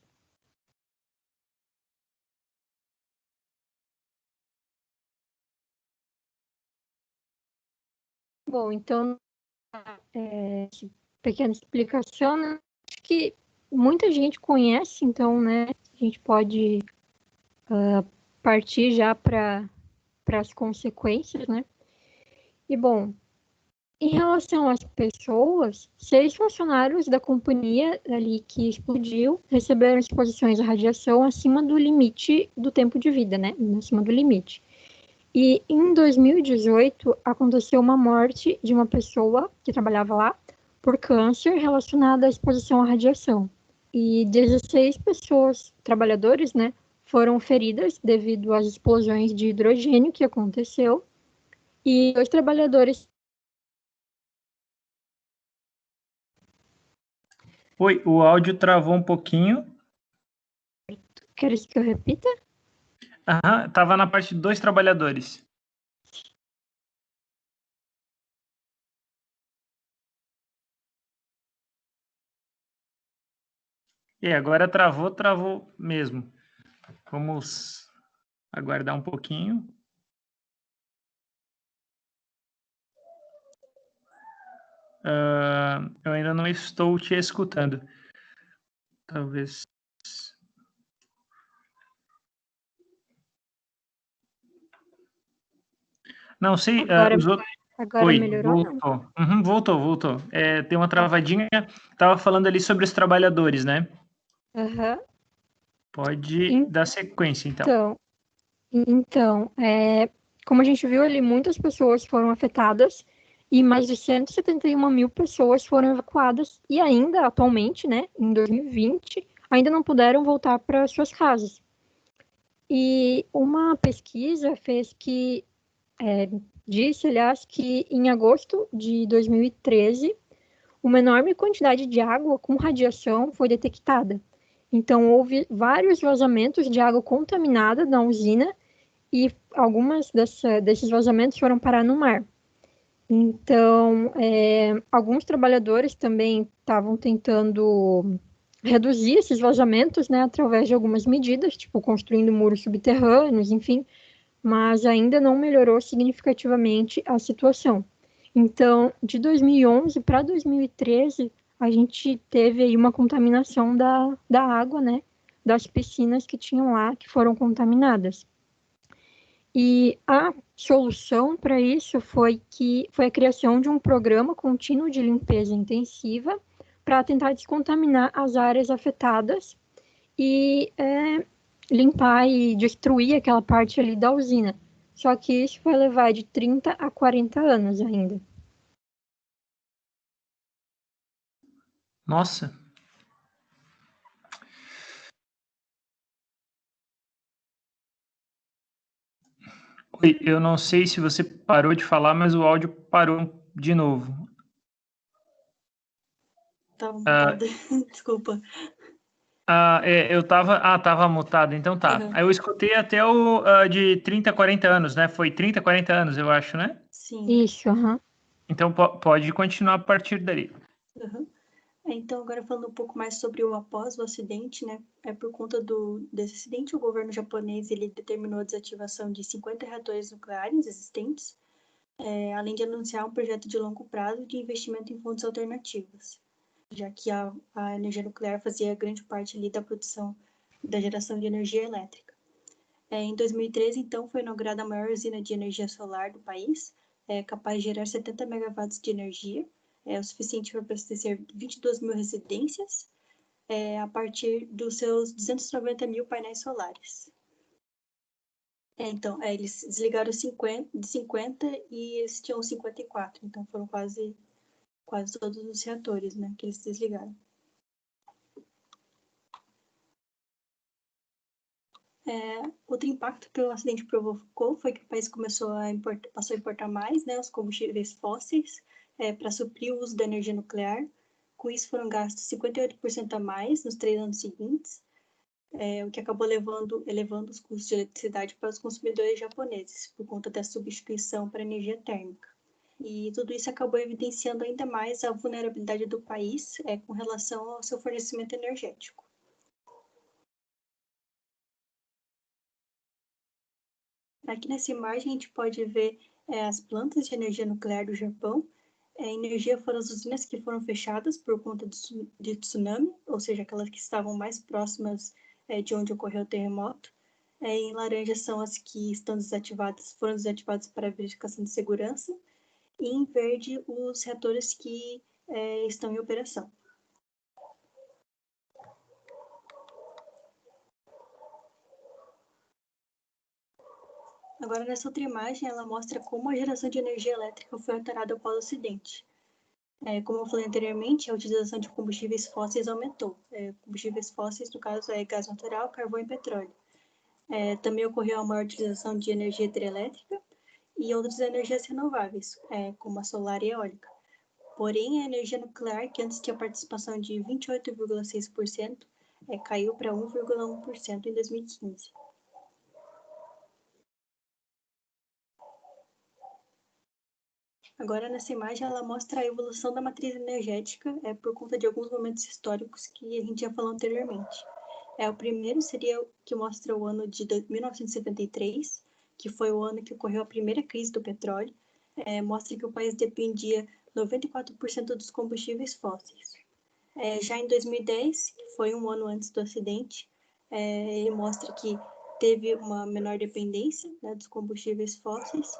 [SPEAKER 8] Bom, então, pequena explicação, né? Acho que muita gente conhece, então, né? A gente pode partir já para as consequências, né? E, bom, em relação às pessoas, 6 funcionários da companhia ali que explodiu receberam exposições à radiação acima do limite do tempo de vida, né? Acima do limite. E em 2018 aconteceu uma morte de uma pessoa que trabalhava lá por câncer relacionada à exposição à radiação. E 16 pessoas, trabalhadores, né, foram feridas devido às explosões de hidrogênio que aconteceu. E 2 trabalhadores.
[SPEAKER 1] Oi, o áudio travou um pouquinho.
[SPEAKER 8] Queres que eu repita?
[SPEAKER 1] Aham, tava na parte de 2 trabalhadores. E agora travou mesmo. Vamos aguardar um pouquinho. Eu ainda não estou te escutando. Talvez. Não sei.
[SPEAKER 8] Agora
[SPEAKER 1] Oi,
[SPEAKER 8] melhorou?
[SPEAKER 1] voltou. Uhum, voltou. Tem uma travadinha. Tava falando ali sobre os trabalhadores, né?
[SPEAKER 8] Aham.
[SPEAKER 1] Pode dar sequência, então.
[SPEAKER 8] Então, como a gente viu ali, muitas pessoas foram afetadas e mais de 171 mil pessoas foram evacuadas e ainda, atualmente, né, em 2020, ainda não puderam voltar para suas casas. E uma pesquisa disse, aliás, que em agosto de 2013, uma enorme quantidade de água com radiação foi detectada. Então, houve vários vazamentos de água contaminada na usina e algumas desses vazamentos foram parar no mar. Então, alguns trabalhadores também estavam tentando reduzir esses vazamentos, né, através de algumas medidas, tipo construindo muros subterrâneos, enfim, mas ainda não melhorou significativamente a situação. Então, de 2011 para 2013, a gente teve aí uma contaminação da água, né, das piscinas que tinham lá, que foram contaminadas. E a solução para isso foi a criação de um programa contínuo de limpeza intensiva para tentar descontaminar as áreas afetadas e limpar e destruir aquela parte ali da usina. Só que isso vai levar de 30 a 40 anos ainda.
[SPEAKER 1] Nossa. Oi, eu não sei se você parou de falar, mas o áudio parou de novo.
[SPEAKER 9] Tava mutada, desculpa.
[SPEAKER 1] Eu tava mutado, então tá.
[SPEAKER 9] Uhum.
[SPEAKER 1] Aí eu escutei até o de 30 a 40 anos, né? Foi 30 a 40 anos, eu acho, né?
[SPEAKER 9] Sim.
[SPEAKER 8] Isso, aham.
[SPEAKER 1] Então pode continuar a partir dali.
[SPEAKER 9] Uhum. Então, agora falando um pouco mais sobre o após o acidente, né? Por conta desse acidente, o governo japonês ele determinou a desativação de 50 reatores nucleares existentes, além de anunciar um projeto de longo prazo de investimento em fontes alternativas, já que a energia nuclear fazia grande parte ali da produção da geração de energia elétrica. Em 2013, então, foi inaugurada a maior usina de energia solar do país, capaz de gerar 70 megawatts de energia, o suficiente para abastecer 22 mil residências, a partir dos seus 290 mil painéis solares. Então, eles desligaram 50 e eles tinham 54, então foram quase todos os reatores, né, que eles desligaram. Outro impacto que o acidente provocou foi que o país passou a importar mais, né, os combustíveis fósseis para suprir o uso da energia nuclear. Com isso foram gastos 58% a mais nos 3 anos seguintes, o que acabou elevando os custos de eletricidade para os consumidores japoneses, por conta da substituição para energia térmica. E tudo isso acabou evidenciando ainda mais a vulnerabilidade do país com relação ao seu fornecimento energético. Aqui nessa imagem a gente pode ver as plantas de energia nuclear do Japão. A energia foram as usinas que foram fechadas por conta de tsunami, ou seja, aquelas que estavam mais próximas de onde ocorreu o terremoto. Em laranja são as que foram desativadas para verificação de segurança. e em verde os reatores que estão em operação. Agora, nessa outra imagem, ela mostra como a geração de energia elétrica foi alterada após o acidente. Como eu falei anteriormente, a utilização de combustíveis fósseis aumentou. Combustíveis fósseis, no caso, é gás natural, carvão e petróleo. Também ocorreu a maior utilização de energia hidrelétrica e outras energias renováveis, como a solar e eólica. Porém, a energia nuclear, que antes tinha participação de 28,6%, caiu para 1,1% em 2015. Agora, nessa imagem, ela mostra a evolução da matriz energética por conta de alguns momentos históricos que a gente já falou anteriormente. O primeiro seria o que mostra o ano de 1973, que foi o ano que ocorreu a primeira crise do petróleo. Mostra que o país dependia 94% dos combustíveis fósseis. Já em 2010, que foi um ano antes do acidente, ele mostra que teve uma menor dependência, né, dos combustíveis fósseis,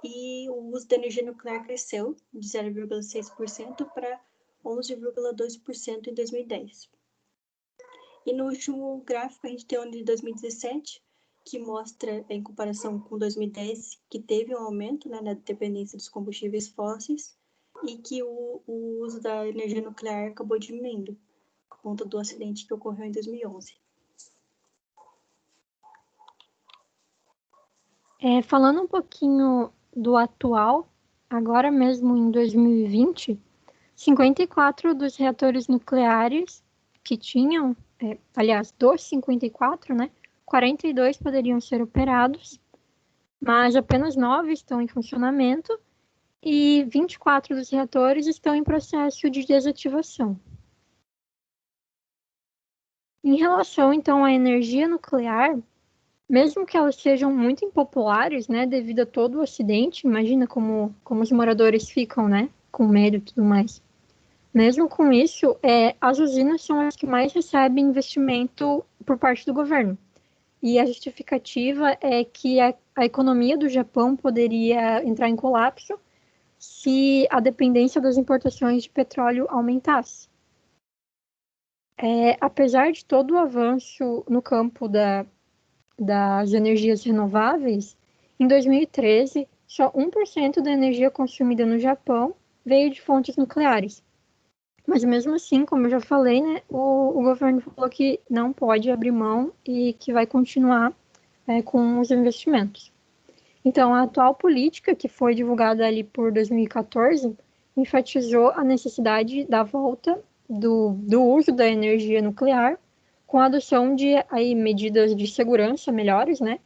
[SPEAKER 9] e o uso da energia nuclear cresceu de 0,6% para 11,2% em 2010. E no último gráfico a gente tem o ano de 2017, que mostra, em comparação com 2010, que teve um aumento, né, na dependência dos combustíveis fósseis e que o uso da energia nuclear acabou diminuindo, por conta do acidente que ocorreu em 2011.
[SPEAKER 8] Falando um pouquinho do atual, agora mesmo em 2020, 54 dos reatores nucleares que tinham, aliás, dos 54, né, 42 poderiam ser operados, mas apenas 9 estão em funcionamento e 24 dos reatores estão em processo de desativação. Em relação, então, à energia nuclear, mesmo que elas sejam muito impopulares, né, devido a todo o acidente, imagina como os moradores ficam, né, com medo e tudo mais. Mesmo com isso, as usinas são as que mais recebem investimento por parte do governo. E a justificativa é que a economia do Japão poderia entrar em colapso se a dependência das importações de petróleo aumentasse. Apesar de todo o avanço no campo das energias renováveis, em 2013, só 1% da energia consumida no Japão veio de fontes nucleares. Mas mesmo assim, como eu já falei, né, o governo falou que não pode abrir mão e que vai continuar com os investimentos. Então, a atual política, que foi divulgada ali por 2014, enfatizou a necessidade da volta do uso da energia nuclear, com a adoção de medidas de segurança melhores, né,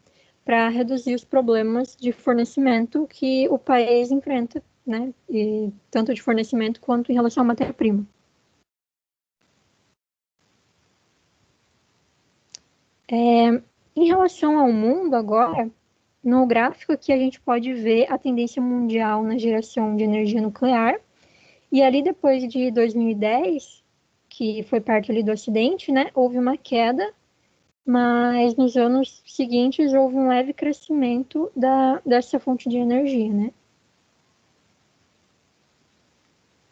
[SPEAKER 8] para reduzir os problemas de fornecimento que o país enfrenta, né, e tanto de fornecimento quanto em relação à matéria-prima. Em relação ao mundo agora, no gráfico aqui a gente pode ver a tendência mundial na geração de energia nuclear, e ali depois de 2010, que foi perto ali do acidente, né, houve uma queda, mas nos anos seguintes houve um leve crescimento dessa fonte de energia, né.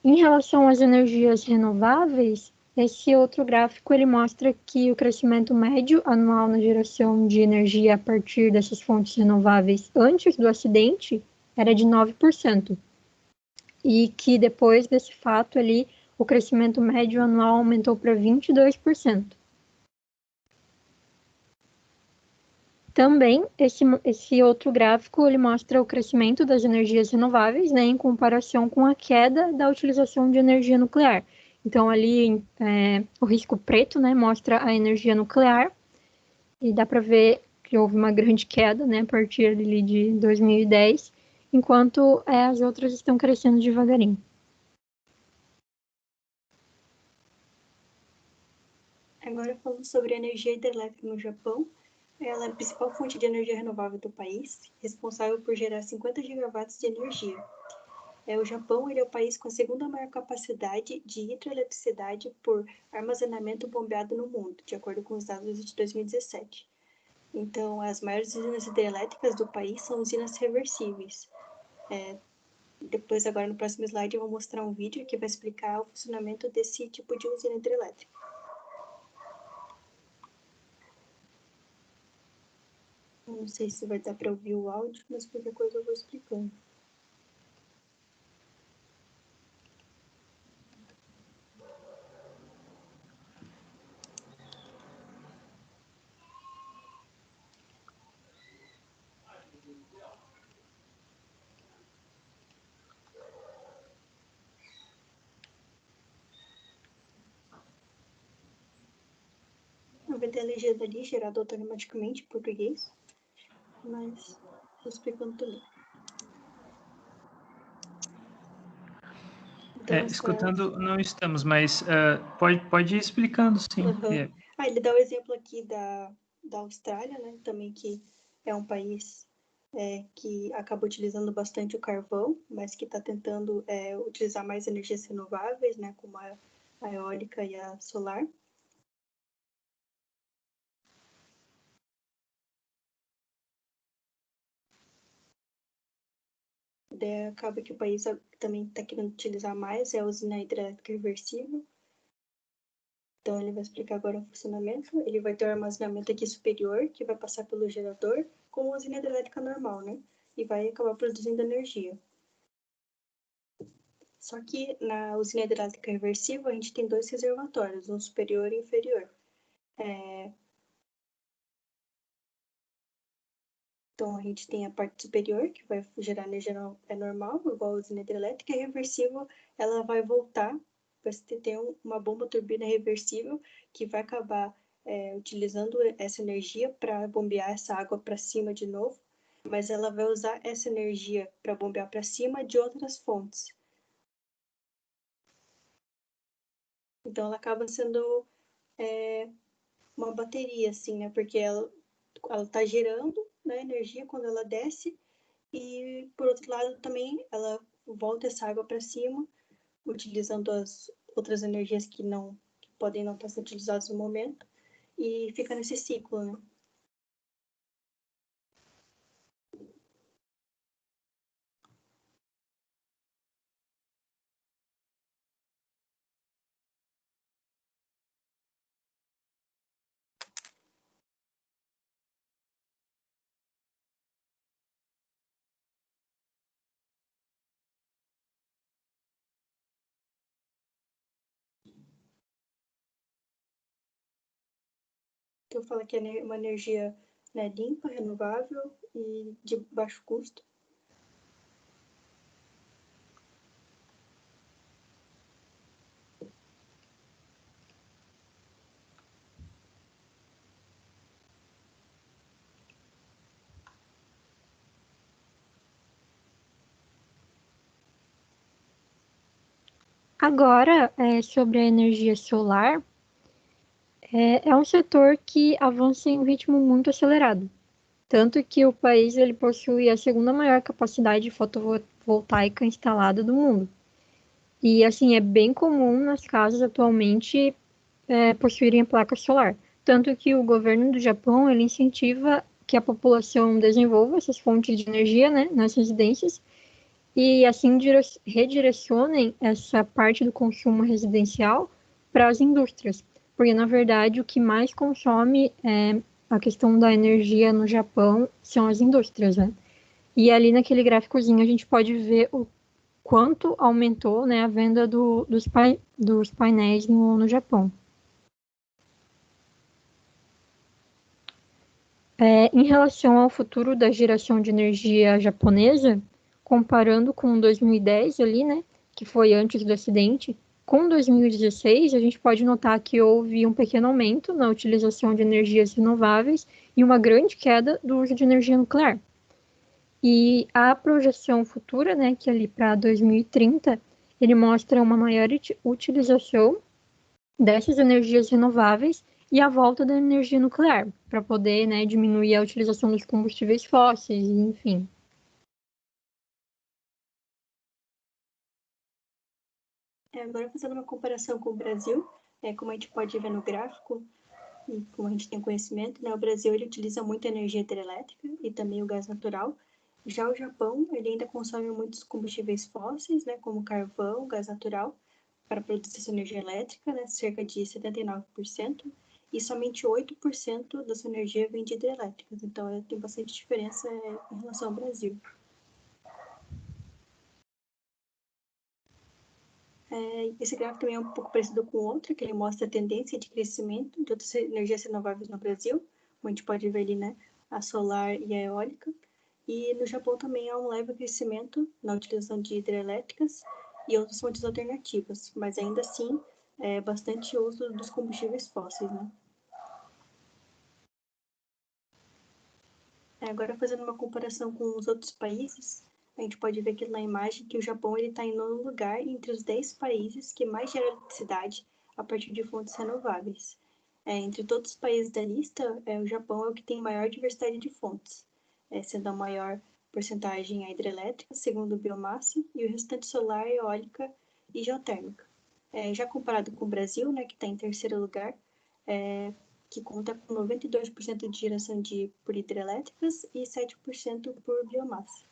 [SPEAKER 8] Em relação às energias renováveis, esse outro gráfico ele mostra que o crescimento médio anual na geração de energia a partir dessas fontes renováveis antes do acidente era de 9%. E que depois desse fato ali, o crescimento médio anual aumentou para 22%. Também, esse outro gráfico, ele mostra o crescimento das energias renováveis, né, em comparação com a queda da utilização de energia nuclear. Então, ali, o risco preto, né, mostra a energia nuclear, e dá para ver que houve uma grande queda, né, a partir ali de 2010, enquanto as outras estão crescendo devagarinho.
[SPEAKER 9] Agora, falando sobre a energia hidrelétrica no Japão, ela é a principal fonte de energia renovável do país, responsável por gerar 50 gigawatts de energia. O Japão ele é o país com a segunda maior capacidade de hidroeletricidade por armazenamento bombeado no mundo, de acordo com os dados de 2017. Então, as maiores usinas hidrelétricas do país são usinas reversíveis. Depois, agora no próximo slide, eu vou mostrar um vídeo que vai explicar o funcionamento desse tipo de usina hidrelétrica. Eu não sei se vai dar para ouvir o áudio, mas qualquer coisa eu vou explicando. Vai ter a legenda ali, gerada automaticamente em português, mas estou explicando também. Então,
[SPEAKER 1] Escutando não estamos, mas pode ir explicando, sim.
[SPEAKER 9] Uhum. Ele dá o exemplo aqui da Austrália, né? Também que é um país que acaba utilizando bastante o carvão, mas que está tentando utilizar mais energias renováveis, né? Como a eólica e a solar. Daí acaba que o país também está querendo utilizar mais a usina hidrelétrica reversível. Então, ele vai explicar agora o funcionamento. Ele vai ter um armazenamento aqui superior, que vai passar pelo gerador, com a usina hidrelétrica normal, né? E vai acabar produzindo energia. Só que na usina hidrelétrica reversível, a gente tem dois reservatórios, um superior e inferior. Então, a gente tem a parte superior, que vai gerar energia normal, igual a usina hidrelétrica, e a reversível, ela vai voltar, vai ter uma bomba turbina reversível, que vai acabar utilizando essa energia para bombear essa água para cima de novo, mas ela vai usar essa energia para bombear para cima de outras fontes. Então, ela acaba sendo uma bateria, assim, né? Porque ela está gerando, né, energia quando ela desce e, por outro lado, também ela volta essa água para cima, utilizando as outras energias que podem não estar sendo utilizadas no momento, e fica nesse ciclo, né? Eu falo que é uma energia, né, limpa, renovável e de baixo custo.
[SPEAKER 8] Agora, sobre a energia solar, é um setor que avança em um ritmo muito acelerado. Tanto que o país ele possui a segunda maior capacidade fotovoltaica instalada do mundo. E, assim, é bem comum nas casas atualmente possuírem placa solar. Tanto que o governo do Japão ele incentiva que a população desenvolva essas fontes de energia, né, nas residências e assim redirecionem essa parte do consumo residencial para as indústrias, porque na verdade o que mais consome a questão da energia no Japão são as indústrias, né? E ali naquele gráficozinho a gente pode ver o quanto aumentou, né, a venda dos painéis no Japão. Em relação ao futuro da geração de energia japonesa, comparando com 2010 ali, né, que foi antes do acidente, com 2016 a gente pode notar que houve um pequeno aumento na utilização de energias renováveis e uma grande queda do uso de energia nuclear. E a projeção futura, né, que ali para 2030, ele mostra uma maior utilização dessas energias renováveis e a volta da energia nuclear, para poder, né, diminuir a utilização dos combustíveis fósseis, enfim.
[SPEAKER 9] Agora, fazendo uma comparação com o Brasil, como a gente pode ver no gráfico, e como a gente tem conhecimento, né, o Brasil ele utiliza muita energia hidrelétrica e também o gás natural, Já o Japão, ele ainda consome muitos combustíveis fósseis, né, como carvão, gás natural, para produzir essa energia elétrica, né, cerca de 79%, e somente 8% da sua energia vem de hidrelétricas. Então, tem bastante diferença em relação ao Brasil. Esse gráfico também é um pouco parecido com o outro, que ele mostra a tendência de crescimento de outras energias renováveis no Brasil, como a gente pode ver ali, né, a solar e a eólica. E no Japão também há um leve crescimento na utilização de hidrelétricas e outras fontes alternativas, mas ainda assim é bastante uso dos combustíveis fósseis, né? Agora, fazendo uma comparação com os outros países, a gente pode ver aqui na imagem que o Japão está em 9º lugar entre os 10 países que mais geram eletricidade a partir de fontes renováveis. Entre todos os países da lista, o Japão é o que tem maior diversidade de fontes, sendo a maior porcentagem a hidrelétrica, segundo biomassa, e o restante solar, eólica e geotérmica. Já comparado com o Brasil, né, que está em 3º lugar, que conta com 92% de geração por hidrelétricas e 7% por biomassa.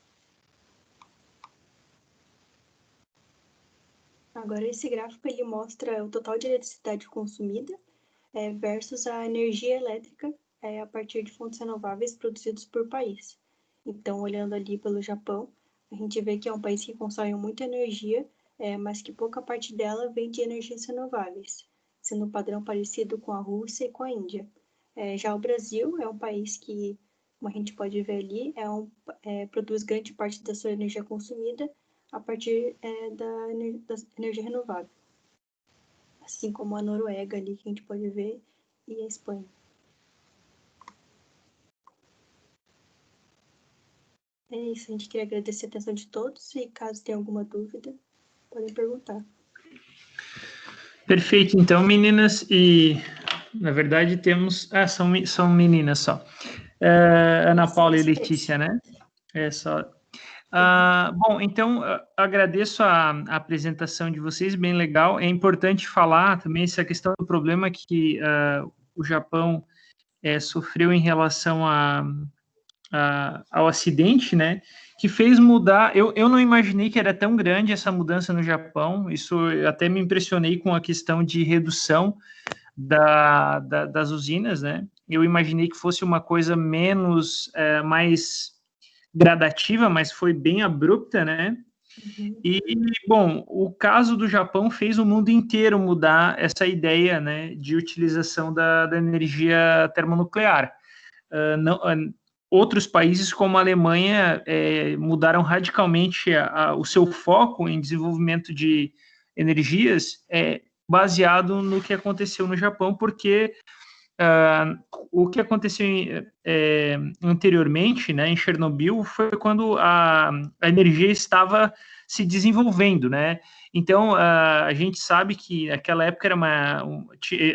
[SPEAKER 9] Agora, esse gráfico ele mostra o total de eletricidade consumida versus a energia elétrica a partir de fontes renováveis produzidas por país. Então, olhando ali pelo Japão, a gente vê que é um país que consome muita energia, mas que pouca parte dela vem de energias renováveis, sendo um padrão parecido com a Rússia e com a Índia. Já o Brasil é um país que, como a gente pode ver ali, produz grande parte da sua energia consumida a partir da energia renovável. Assim como a Noruega ali, que a gente pode ver, e a Espanha. É isso, a gente queria agradecer a atenção de todos e caso tenha alguma dúvida, podem perguntar.
[SPEAKER 1] Perfeito, então, meninas, e na verdade temos... são meninas só. Ana Paula e Letícia, né? Só... bom, então, agradeço a apresentação de vocês, bem legal. É importante falar também essa questão do problema que o Japão sofreu em relação ao acidente, né, que fez mudar, eu não imaginei que era tão grande essa mudança no Japão, isso eu até me impressionei com a questão de redução das usinas, né, eu imaginei que fosse uma coisa mais gradativa, mas foi bem abrupta, né, E, bom, o caso do Japão fez o mundo inteiro mudar essa ideia, né, de utilização da energia termonuclear. Outros países, como a Alemanha, mudaram radicalmente o seu foco em desenvolvimento de energias baseado no que aconteceu no Japão, porque o que aconteceu anteriormente, né, em Chernobyl, foi quando a energia estava se desenvolvendo, né? Então, a gente sabe que naquela época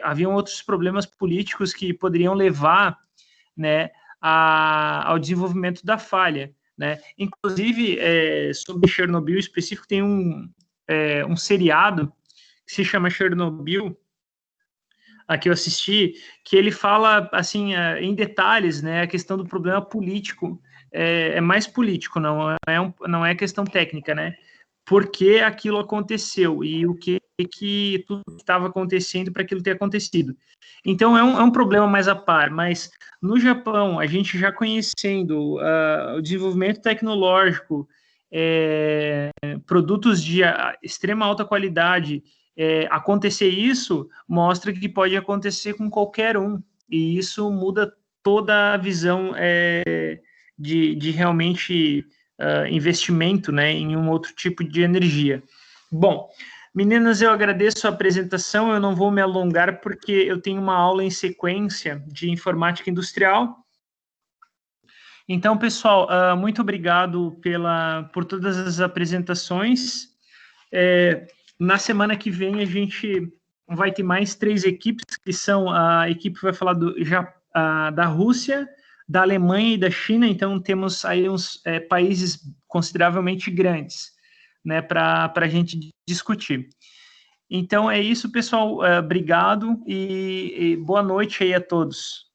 [SPEAKER 1] haviam outros problemas políticos que poderiam levar, né, ao desenvolvimento da falha, né? Inclusive, sobre Chernobyl específico, tem um seriado que se chama Chernobyl, a que eu assisti, que ele fala, assim, em detalhes, né, a questão do problema político, é mais político, não é questão técnica, né, por que aquilo aconteceu e o que tudo estava acontecendo para aquilo ter acontecido. Então, é um problema mais a par, mas no Japão, a gente já conhecendo o desenvolvimento tecnológico, produtos de extrema alta qualidade, acontecer isso mostra que pode acontecer com qualquer um, e isso muda toda a visão de realmente investimento, né, em um outro tipo de energia. Bom, meninas, eu agradeço a apresentação, eu não vou me alongar porque eu tenho uma aula em sequência de informática industrial. Então, pessoal, muito obrigado por todas as apresentações. Na semana que vem, a gente vai ter mais 3 equipes, que são a equipe que vai falar da Rússia, da Alemanha e da China. Então, temos aí uns países consideravelmente grandes, né, para a gente discutir. Então, é isso, pessoal. Obrigado e boa noite aí a todos.